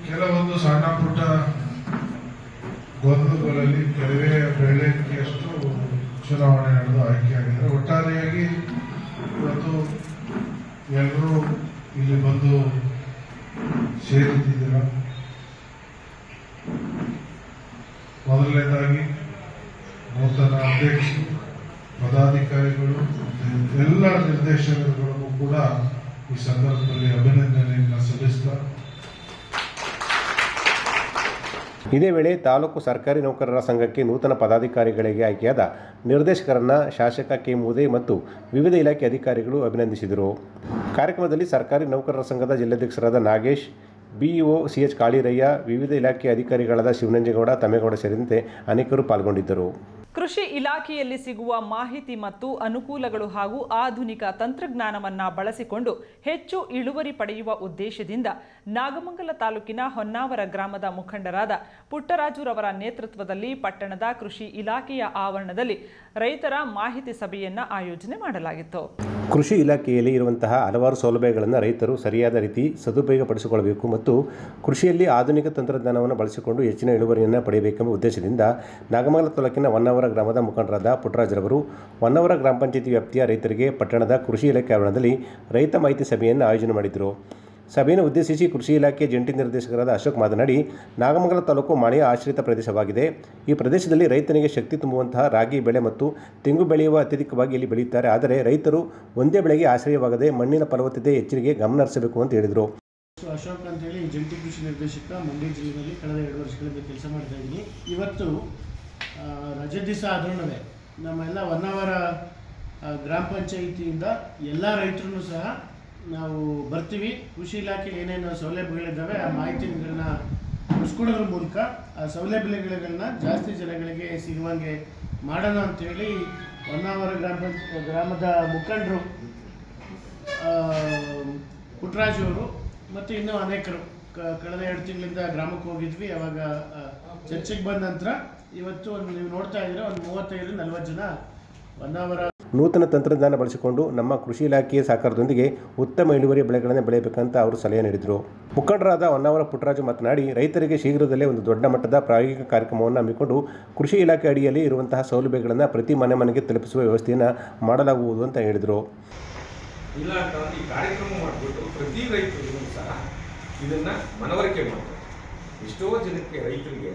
ಕೆಲವೊಂದು ಸಣ್ಣ ಪುಟ್ಟ ಗೊಂದಲಗಳಲ್ಲಿ ಕೆಲವೇ ಬೆಳಕಿಯಷ್ಟು ಚುನಾವಣೆ ನಡೆದು ಆಯ್ಕೆಯಾಗಿದ್ದಾರೆ. ಒಟ್ಟಾರೆಯಾಗಿ ಇವತ್ತು ಎಲ್ಲರೂ ಇಲ್ಲಿ ಬಂದು ಸೇರುತ್ತಿದ್ದೀರ. ಮೊದಲನೇದಾಗಿ ನೂತನ ಅಧ್ಯಕ್ಷರು, ಪದಾಧಿಕಾರಿಗಳು, ಎಲ್ಲ ನಿರ್ದೇಶಕರುಗಳಿಗೂ ಕೂಡ ಈ ಸಂದರ್ಭದಲ್ಲಿ ಅಭಿನಂದನೆಯನ್ನು ಸಲ್ಲಿಸ್ತಾ,
ಇದೇ ವೇಳೆ ತಾಲೂಕು ಸರ್ಕಾರಿ ನೌಕರರ ಸಂಘಕ್ಕೆ ನೂತನ ಪದಾಧಿಕಾರಿಗಳಿಗೆ ಆಯ್ಕೆಯಾದ ನಿರ್ದೇಶಕರನ್ನು ಶಾಸಕ KM ಉದಯ್ ಮತ್ತು ವಿವಿಧ ಇಲಾಖೆ ಅಧಿಕಾರಿಗಳು ಅಭಿನಂದಿಸಿದರು. ಕಾರ್ಯಕ್ರಮದಲ್ಲಿ ಸರ್ಕಾರಿ ನೌಕರರ ಸಂಘದ ಜಿಲ್ಲಾಧ್ಯಕ್ಷರಾದ ನಾಗೇಶ್, BEO CH ಕಾಳಿರಯ್ಯ, ವಿವಿಧ ಇಲಾಖೆ ಅಧಿಕಾರಿಗಳಾದ ಶಿವನಂಜೇಗೌಡ, ತಮ್ಮೇಗೌಡ ಸೇರಿದಂತೆ ಅನೇಕರು ಪಾಲ್ಗೊಂಡಿದ್ದರು.
ಕೃಷಿ ಇಲಾಖೆಯಲ್ಲಿ ಸಿಗುವ ಮಾಹಿತಿ ಮತ್ತು ಅನುಕೂಲಗಳು ಹಾಗೂ ಆಧುನಿಕ ತಂತ್ರಜ್ಞಾನವನ್ನು ಬಳಸಿಕೊಂಡು ಹೆಚ್ಚು ಇಳುವರಿ ಪಡೆಯುವ ಉದ್ದೇಶದಿಂದ ನಾಗಮಂಗಲ ತಾಲೂಕಿನ ಹೊನ್ನಾವರ ಗ್ರಾಮದ ಮುಖಂಡರಾದ ಪುಟ್ಟರಾಜುರವರ ನೇತೃತ್ವದಲ್ಲಿ ಪಟ್ಟಣದ ಕೃಷಿ ಇಲಾಖೆಯ ಆವರಣದಲ್ಲಿ ರೈತರ ಮಾಹಿತಿ ಸಭೆಯನ್ನು ಆಯೋಜನೆ ಮಾಡಲಾಗಿತ್ತು.
ಕೃಷಿ ಇಲಾಖೆಯಲ್ಲಿ ಇರುವಂತಹ ಹಲವಾರು ಸೌಲಭ್ಯಗಳನ್ನು ರೈತರು ಸರಿಯಾದ ರೀತಿ ಸದುಪಯೋಗಪಡಿಸಿಕೊಳ್ಳಬೇಕು ಮತ್ತು ಕೃಷಿಯಲ್ಲಿ ಆಧುನಿಕ ತಂತ್ರಜ್ಞಾನವನ್ನು ಬಳಸಿಕೊಂಡು ಹೆಚ್ಚಿನ ಇಳುವರಿಯನ್ನು ಪಡೆಯಬೇಕೆಂಬ ಉದ್ದೇಶದಿಂದ ನಾಗಮಂಗಲ ತಾಲೂಕಿನ ಹೊನ್ನಾವರ ಗ್ರಾಮದ ಮುಖಂಡರಾದ ಪುಟ್ಟರಾಜರವರು ಹೊನ್ನಾವರ ಗ್ರಾಮ ಪಂಚಾಯತಿ ವ್ಯಾಪ್ತಿಯ ರೈತರಿಗೆ ಪಟ್ಟಣದ ಕೃಷಿ ಇಲಾಖೆ ಆವರಣದಲ್ಲಿ ರೈತ ಮಾಹಿತಿ ಸಭೆಯನ್ನು ಆಯೋಜನೆ ಮಾಡಿದರು. ಸಭೆಯನ್ನು ಉದ್ದೇಶಿಸಿ ಕೃಷಿ ಇಲಾಖೆ ಜಂಟಿ ನಿರ್ದೇಶಕರಾದ ಅಶೋಕ್ ಮಾತನಾಡಿ, ನಾಗಮಂಗಲ ತಾಲೂಕು ಮಳೆಯ ಆಶ್ರಿತ ಪ್ರದೇಶವಾಗಿದೆ. ಈ ಪ್ರದೇಶದಲ್ಲಿ ರೈತನಿಗೆ ಶಕ್ತಿ ತುಂಬುವಂತಹ ರಾಗಿ ಬೆಳೆ ಮತ್ತು ತೆಂಗು ಬೆಳೆಯುವ ಅತ್ಯಧಿಕವಾಗಿ ಇಲ್ಲಿ ಬೆಳೆಯುತ್ತಾರೆ. ಆದರೆ ರೈತರು ಒಂದೇ ಬೆಳೆಗೆ ಆಶ್ರಯವಾಗದೆ ಮಣ್ಣಿನ ಫಲವತ್ತತೆ ಹೆಚ್ಚಿಗೆ ಗಮನ ಹರಿಸಬೇಕು ಅಂತ ಹೇಳಿದರು.
ಅಶೋಕ್ ಅಂತೇಳಿ ಜಂಟಿ ಕೃಷಿ ನಿರ್ದೇಶಕ ಮಂಡ್ಯ ಜಿಲ್ಲೆಯಲ್ಲಿ ಕಳೆದ 2 ವರ್ಷಗಳಿಂದ ಕೆಲಸ ಮಾಡ್ತಾ ಇದ್ದೀನಿ. ಇವತ್ತು ರಜೆ ದಿವಸ ಆದ್ರೂ ನಮ್ಮೆಲ್ಲ ಹೊನ್ನಾವರ ಗ್ರಾಮ ಪಂಚಾಯಿತಿಯಿಂದ ಎಲ್ಲ ರೈತರು ಸಹ ನಾವು ಬರ್ತೀವಿ. ಕೃಷಿ ಇಲಾಖೆ ಏನೇನು ಸೌಲಭ್ಯಗಳಿದ್ದಾವೆ ಆ ಮಾಹಿತಿಗಳನ್ನ ಉಳಿಸ್ಕೊಡೋದ್ರ ಮೂಲಕ ಆ ಸೌಲಭ್ಯಗಳನ್ನ ಜಾಸ್ತಿ ಜನಗಳಿಗೆ ಸಿಗುವಂಗೆ ಮಾಡೋಣ ಅಂಥೇಳಿ ಹೊನ್ನಾವರ ಗ್ರಾಮದ ಮುಖಂಡರು ಪುಟ್ಟರಾಜ್ ಅವರು ಮತ್ತು ಇನ್ನೂ ಅನೇಕರು ಕಳೆದ 2 ತಿಂಗಳಿಂದ ಗ್ರಾಮಕ್ಕೆ ಹೋಗಿದ್ವಿ. ಅವಾಗ ಚರ್ಚೆಗೆ ಬಂದ ನಂತರ ಇವತ್ತು ನೀವು ನೋಡ್ತಾ ಇದ್ದೀರಾ ಒಂದು 35-40 ಜನ ಹೊನ್ನಾವರ
ನೂತನ ತಂತ್ರಜ್ಞಾನ ಬಳಸಿಕೊಂಡು ನಮ್ಮ ಕೃಷಿ ಇಲಾಖೆಯ ಸಹಕಾರದೊಂದಿಗೆ ಉತ್ತಮ ಇಳುವರಿ ಬೆಳೆಗಳನ್ನು ಬೆಳೆಯಬೇಕಂತ ಅವರು ಸಲಹೆ ನೀಡಿದರು. ಮುಖಂಡರಾದ ಹೊನ್ನಾವರ ಪುಟ್ಟರಾಜು ಮಾತನಾಡಿ, ರೈತರಿಗೆ ಶೀಘ್ರದಲ್ಲೇ ಒಂದು ದೊಡ್ಡ ಮಟ್ಟದ ಪ್ರಾಯೋಗಿಕ ಕಾರ್ಯಕ್ರಮವನ್ನು ಹಮ್ಮಿಕೊಂಡು ಕೃಷಿ ಇಲಾಖೆ ಅಡಿಯಲ್ಲಿ ಇರುವಂತಹ ಸೌಲಭ್ಯಗಳನ್ನು ಪ್ರತಿ ಮನೆಗೆ ತಲುಪಿಸುವ ವ್ಯವಸ್ಥೆಯನ್ನು ಮಾಡಲಾಗುವುದು ಅಂತ ಹೇಳಿದರು.
ಇಲ್ಲ ಅಂತಂದ್ರೆ ಈ ಕಾರ್ಯಕ್ರಮ ಮಾಡಿಬಿಟ್ಟು ಪ್ರತಿ ರೈತರಿಗೂ ಸಹ ಇದನ್ನು ಮನವರಿಕೆ ಮಾಡ್ತಾರೆ. ಎಷ್ಟೋ ಜನಕ್ಕೆ ರೈತರಿಗೆ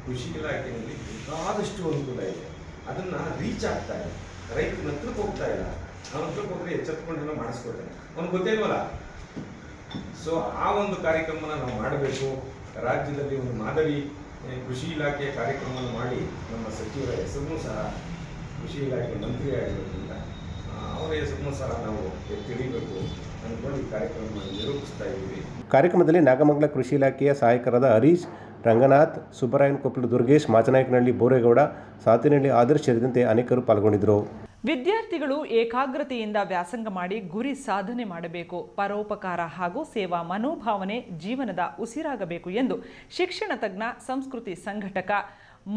ಕೃಷಿ ಇಲಾಖೆಯಲ್ಲಿ ಬೇಕಾದಷ್ಟು ಅನುಕೂಲ ಇದೆ, ಅದನ್ನು ರೀಚ್ ಆಗ್ತಾ ಇದೆ. ರೈತನ ಹತ್ರಕ್ಕೆ ಹೋಗ್ತಾ ಇಲ್ಲ, ಅವನ ಹತ್ರಕ್ಕೆ ಹೋದ್ರೆ ಎಚ್ಚೆತ್ಕೊಂಡೆಲ್ಲ ಮಾಡಿಸ್ಕೊಳ್ತಾನೆ, ಅವ್ನಿಗೆ ಗೊತ್ತೇ ಇಲ್ವಲ್ಲ. ಸೊ ಆ ಒಂದು ಕಾರ್ಯಕ್ರಮನ ನಾವು ಮಾಡಬೇಕು. ರಾಜ್ಯದಲ್ಲಿ ಒಂದು ಮಾದರಿ ಕೃಷಿ ಇಲಾಖೆಯ ಕಾರ್ಯಕ್ರಮವನ್ನು ಮಾಡಿ ನಮ್ಮ ಸಚಿವರ ಹೆಸರನ್ನು ಸಹ ಕೃಷಿ ಇಲಾಖೆ ಮಂತ್ರಿ ಆಗಿರೋದ್ರಿಂದ ಅವರ ಹೆಸರನ್ನು ಸಹ ನಾವು ತಿಳಿಬೇಕು ಅಂದ್ಕೊಂಡು ಈ ಕಾರ್ಯಕ್ರಮವನ್ನು ನಿರೂಪಿಸ್ತಾ ಇದ್ದೀವಿ.
ಕಾರ್ಯಕ್ರಮದಲ್ಲಿ ನಾಗಮಂಗಲ ಕೃಷಿ ಇಲಾಖೆಯ ಸಹಾಯಕರಾದ ಹರೀಶ್, ರಂಗನಾಥ್, ಸುಬ್ಬರಾಯನ್ ಕೊಪ್ಪಲು ದುರ್ಗೇಶ್, ಮಾಚನಾಯಕನಹಳ್ಳಿ ಬೋರೇಗೌಡ, ಸಾತಿನಹಳ್ಳಿ ಆದರ್ಶ್ ಸೇರಿದಂತೆ ಅನೇಕರು ಪಾಲ್ಗೊಂಡಿದ್ದರು.
ವಿದ್ಯಾರ್ಥಿಗಳು ಏಕಾಗ್ರತೆಯಿಂದ ವ್ಯಾಸಂಗ ಮಾಡಿ ಗುರಿ ಸಾಧನೆ ಮಾಡಬೇಕು. ಪರೋಪಕಾರ ಹಾಗೂ ಸೇವಾ ಮನೋಭಾವನೆ ಜೀವನದ ಉಸಿರಾಗಬೇಕು ಎಂದು ಶಿಕ್ಷಣ ತಜ್ಞ, ಸಂಸ್ಕೃತಿ ಸಂಘಟಕ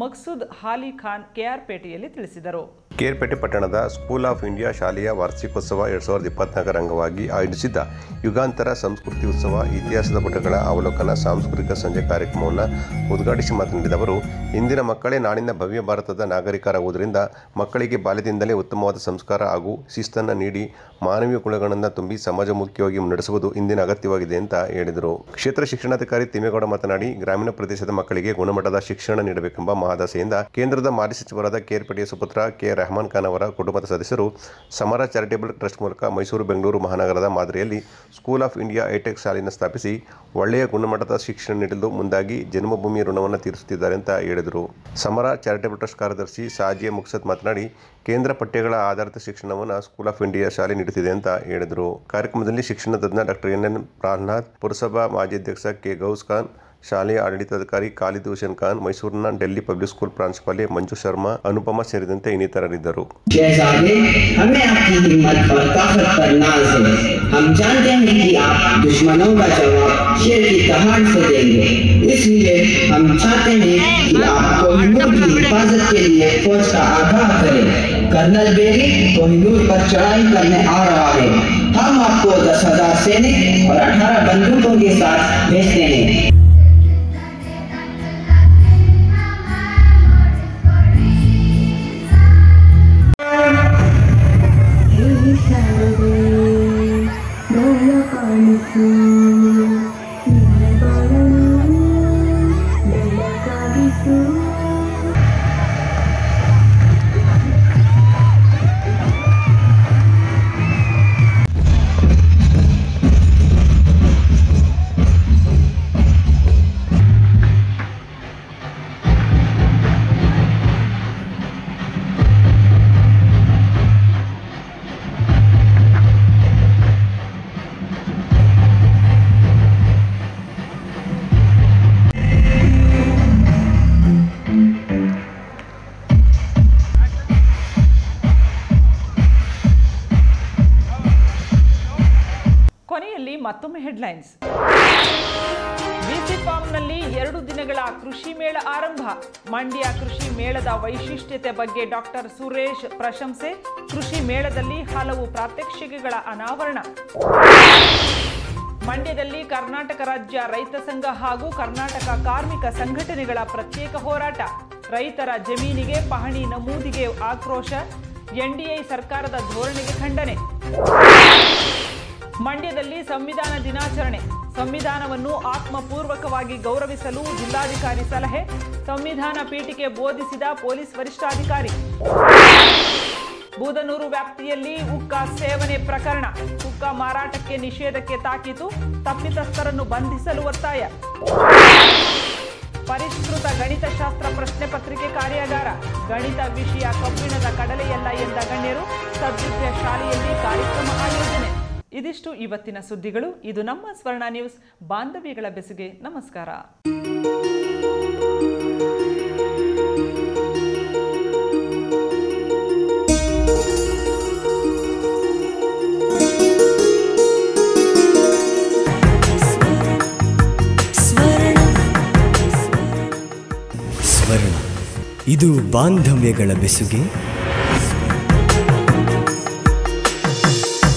ಮಕ್ಸೂದ್ ಹಾಲಿ ಖಾನ್ ಕೆಆರ್ಪೇಟೆಯಲ್ಲಿ ತಿಳಿಸಿದರು.
ಕೆಆರ್ಪೇಟೆ ಪಟ್ಟಣದ ಸ್ಕೂಲ್ ಆಫ್ ಇಂಡಿಯಾ ಶಾಲೆಯ ವಾರ್ಷಿಕೋತ್ಸವ 2024 ಅಂಗವಾಗಿ ಆಯೋಜಿಸಿದ್ದ ಯುಗಾಂತರ ಸಂಸ್ಕೃತಿ ಉತ್ಸವ ಇತಿಹಾಸದ ಪುಟಗಳ ಅವಲೋಕನ ಸಾಂಸ್ಕೃತಿಕ ಸಂಜೆ ಕಾರ್ಯಕ್ರಮವನ್ನು ಉದ್ಘಾಟಿಸಿ ಮಾತನಾಡಿದ ಅವರು, ಇಂದಿನ ಮಕ್ಕಳೇ ನಾಳಿನ ಭವ್ಯ ಭಾರತದ ನಾಗರಿಕರಾಗುವುದರಿಂದ ಮಕ್ಕಳಿಗೆ ಬಾಲ್ಯದಿಂದಲೇ ಉತ್ತಮವಾದ ಸಂಸ್ಕಾರ ಹಾಗೂ ಶಿಸ್ತನ್ನು ನೀಡಿ ಮಾನವೀಯ ಗುಣಗಳನ್ನು ತುಂಬಿ ಸಮಾಜಮುಖಿಯಾಗಿ ಮುನ್ನಡೆಸುವುದು ಇಂದಿನ ಅಗತ್ಯವಾಗಿದೆ ಅಂತ ಹೇಳಿದರು. ಕ್ಷೇತ್ರ ಶಿಕ್ಷಣಾಧಿಕಾರಿ ತಿಮ್ಮೇಗೌಡ ಮಾತನಾಡಿ, ಗ್ರಾಮೀಣ ಪ್ರದೇಶದ ಮಕ್ಕಳಿಗೆ ಗುಣಮಟ್ಟದ ಶಿಕ್ಷಣ ನೀಡಬೇಕೆಂಬ ಮಹದಾಸೆಯಿಂದ ಕೇಂದ್ರದ ಮಾಜಿ ಸಚಿವರಾದ ಕೆಆರ್ಪೇಟೆಯ ಸುಪುತ್ರ ಕೆ ರೆಹಮಾನ್ ಖಾನ್ ಅವರ ಕುಟುಂಬದ ಸದಸ್ಯರು ಸಮರ ಚಾರಿಟೇಬಲ್ ಟ್ರಸ್ಟ್ ಮೂಲಕ ಮೈಸೂರು ಬೆಂಗಳೂರು ಮಹಾನಗರದ ಮಾದರಿಯಲ್ಲಿ ಸ್ಕೂಲ್ ಆಫ್ ಇಂಡಿಯಾ ಹೈಟೆಕ್ ಶಾಲೆಯನ್ನು ಸ್ಥಾಪಿಸಿ ಒಳ್ಳೆಯ ಗುಣಮಟ್ಟದ ಶಿಕ್ಷಣ ನೀಡಲು ಮುಂದಾಗಿ ಜನ್ಮಭೂಮಿಯ ಋಣವನ್ನು ತೀರಿಸುತ್ತಿದ್ದಾರೆ ಅಂತ ಹೇಳಿದರು. ಸಮರ ಚಾರಿಟೇಬಲ್ ಟ್ರಸ್ಟ್ ಕಾರ್ಯದರ್ಶಿ ಸಾಜಿಯಾ ಮುಕ್ಸದ್ ಮಾತನಾಡಿ, ಕೇಂದ್ರ ಪಠ್ಯಗಳ ಆಧಾರಿತ ಶಿಕ್ಷಣವನ್ನು ಸ್ಕೂಲ್ ಆಫ್ ಇಂಡಿಯಾ ಶಾಲೆ ನೀಡುತ್ತಿದೆ ಅಂತ ಹೇಳಿದರು. ಕಾರ್ಯಕ್ರಮದಲ್ಲಿ ಶಿಕ್ಷಣ ತಜ್ಞ ಡಾಕ್ಟರ್ ಎನ್ ಪ್ರಹ್ಲಾದ್, ಪುರಸಭಾ ಮಾಜಿ ಅಧ್ಯಕ್ಷ ಕೆ ಗೌಸ್ ಖಾನ್, ಶಾಲೆಯ ಆಡಳಿತಾಧಿಕಾರಿ ಖಾಲಿದ್ ಹುಸೇನ್ ಖಾನ್, ಮೈಸೂರಿನ ಡೆಲ್ಲಿ ಪಬ್ಲಿಕ್ ಸ್ಕೂಲ್ ಪ್ರಾಂಶುಪಾಲೆ ಮಂಜು ಶರ್ಮಾ, ಅನುಪಮ ಸೇರಿದಂತೆ ಇನ್ನಿತರರಿದ್ದರು.
हमें आपकी हिम्मत और ताकत पर नाज है। हम जानते हैं कि आप दुश्मनों का जवाब शेर की दहाड़ से देंगे, इसलिए हम चाहते हैं कि आप कोहिनूर की हिफाजत के लिए फौज का आगाह करें। कर्नल बेरी कोहिनूर पर चढ़ाई करने आ रहा है। हम आपको 10,000 सैनिक और 18 बंदूकों के साथ भेजते हैं।
ಕೊನೆಯಲ್ಲಿ ಮತ್ತೊಮ್ಮೆ ಹೆಡ್ಲೈನ್ಸ್. ಬಿಸಿ ಫಾರ್ಮ್ನಲ್ಲಿ 2 ದಿನಗಳ ಕೃಷಿ ಮೇಳ ಆರಂಭ. ಮಂಡ್ಯ ಕೃಷಿ ಮೇಳದ ವೈಶಿಷ್ಟ್ಯತೆ ಬಗ್ಗೆ ಡಾಕ್ಟರ್ ಸುರೇಶ್ ಪ್ರಶಂಸೆ. ಕೃಷಿ ಮೇಳದಲ್ಲಿ ಹಲವು ಪ್ರಾತ್ಯಕ್ಷಿಕೆಗಳ ಅನಾವರಣ. ಮಂಡ್ಯದಲ್ಲಿ ಕರ್ನಾಟಕ ರಾಜ್ಯ ರೈತ ಸಂಘ ಹಾಗೂ ಕರ್ನಾಟಕ ಕಾರ್ಮಿಕ ಸಂಘಟನೆಗಳ ಪ್ರತ್ಯೇಕ ಹೋರಾಟ. ರೈತರ ಜಮೀನಿಗೆ ಪಹಣಿ ನಮೂದಿಗೆ ಆಕ್ರೋಶ. ಎನ್ಡಿಎ ಸರ್ಕಾರದ ಧೋರಣೆಗೆ ಖಂಡನೆ. ಮಂಡ್ಯದಲ್ಲಿ ಸಂವಿಧಾನ ದಿನಾಚರಣೆ. ಸಂವಿಧಾನವನ್ನು ಆತ್ಮಪೂರ್ವಕವಾಗಿ ಗೌರವಿಸಲು ಜಿಲ್ಲಾಧಿಕಾರಿ ಸಲಹೆ. ಸಂವಿಧಾನ ಪೀಠಿಕೆ ಬೋಧಿಸಿದ ಪೊಲೀಸ್ ವರಿಷ್ಠಾಧಿಕಾರಿ. ಬೂದನೂರು ವ್ಯಾಪ್ತಿಯಲ್ಲಿ ಹುಕ್ಕ ಸೇವನೆ ಪ್ರಕರಣ. ಹುಕ್ಕ ಮಾರಾಟಕ್ಕೆ ನಿಷೇಧಕ್ಕೆ ತಾಕೀತು. ತಪ್ಪಿತಸ್ಥರನ್ನು ಬಂಧಿಸಲು ಒತ್ತಾಯ. ಪರಿಷ್ಕೃತ ಗಣಿತಶಾಸ್ತ್ರ ಪ್ರಶ್ನೆ ಪತ್ರಿಕೆ ಕಾರ್ಯಾಗಾರ. ಗಣಿತ ವಿಷಯ ಕಬ್ಬಿಣದ ಕಡಲೆಯಲ್ಲ ಎಂದ ಗಣ್ಯರು. ಸದ್ವಿದ್ಯ ಶಾಲೆಯಲ್ಲಿ ಕಾರ್ಯಕ್ರಮ ಆಯೋಜನೆ. ಇದಿಷ್ಟು ಇವತ್ತಿನ ಸುದ್ದಿಗಳು. ಇದು ನಮ್ಮ ಸ್ವರ್ಣ ನ್ಯೂಸ್. ಬಾಂಧವ್ಯಗಳ ಬೆಸುಗೆ ನಮಸ್ಕಾರ.
ಸ್ವರ್ಣ, ಇದು ಬಾಂಧವ್ಯಗಳ ಬೆಸುಗೆ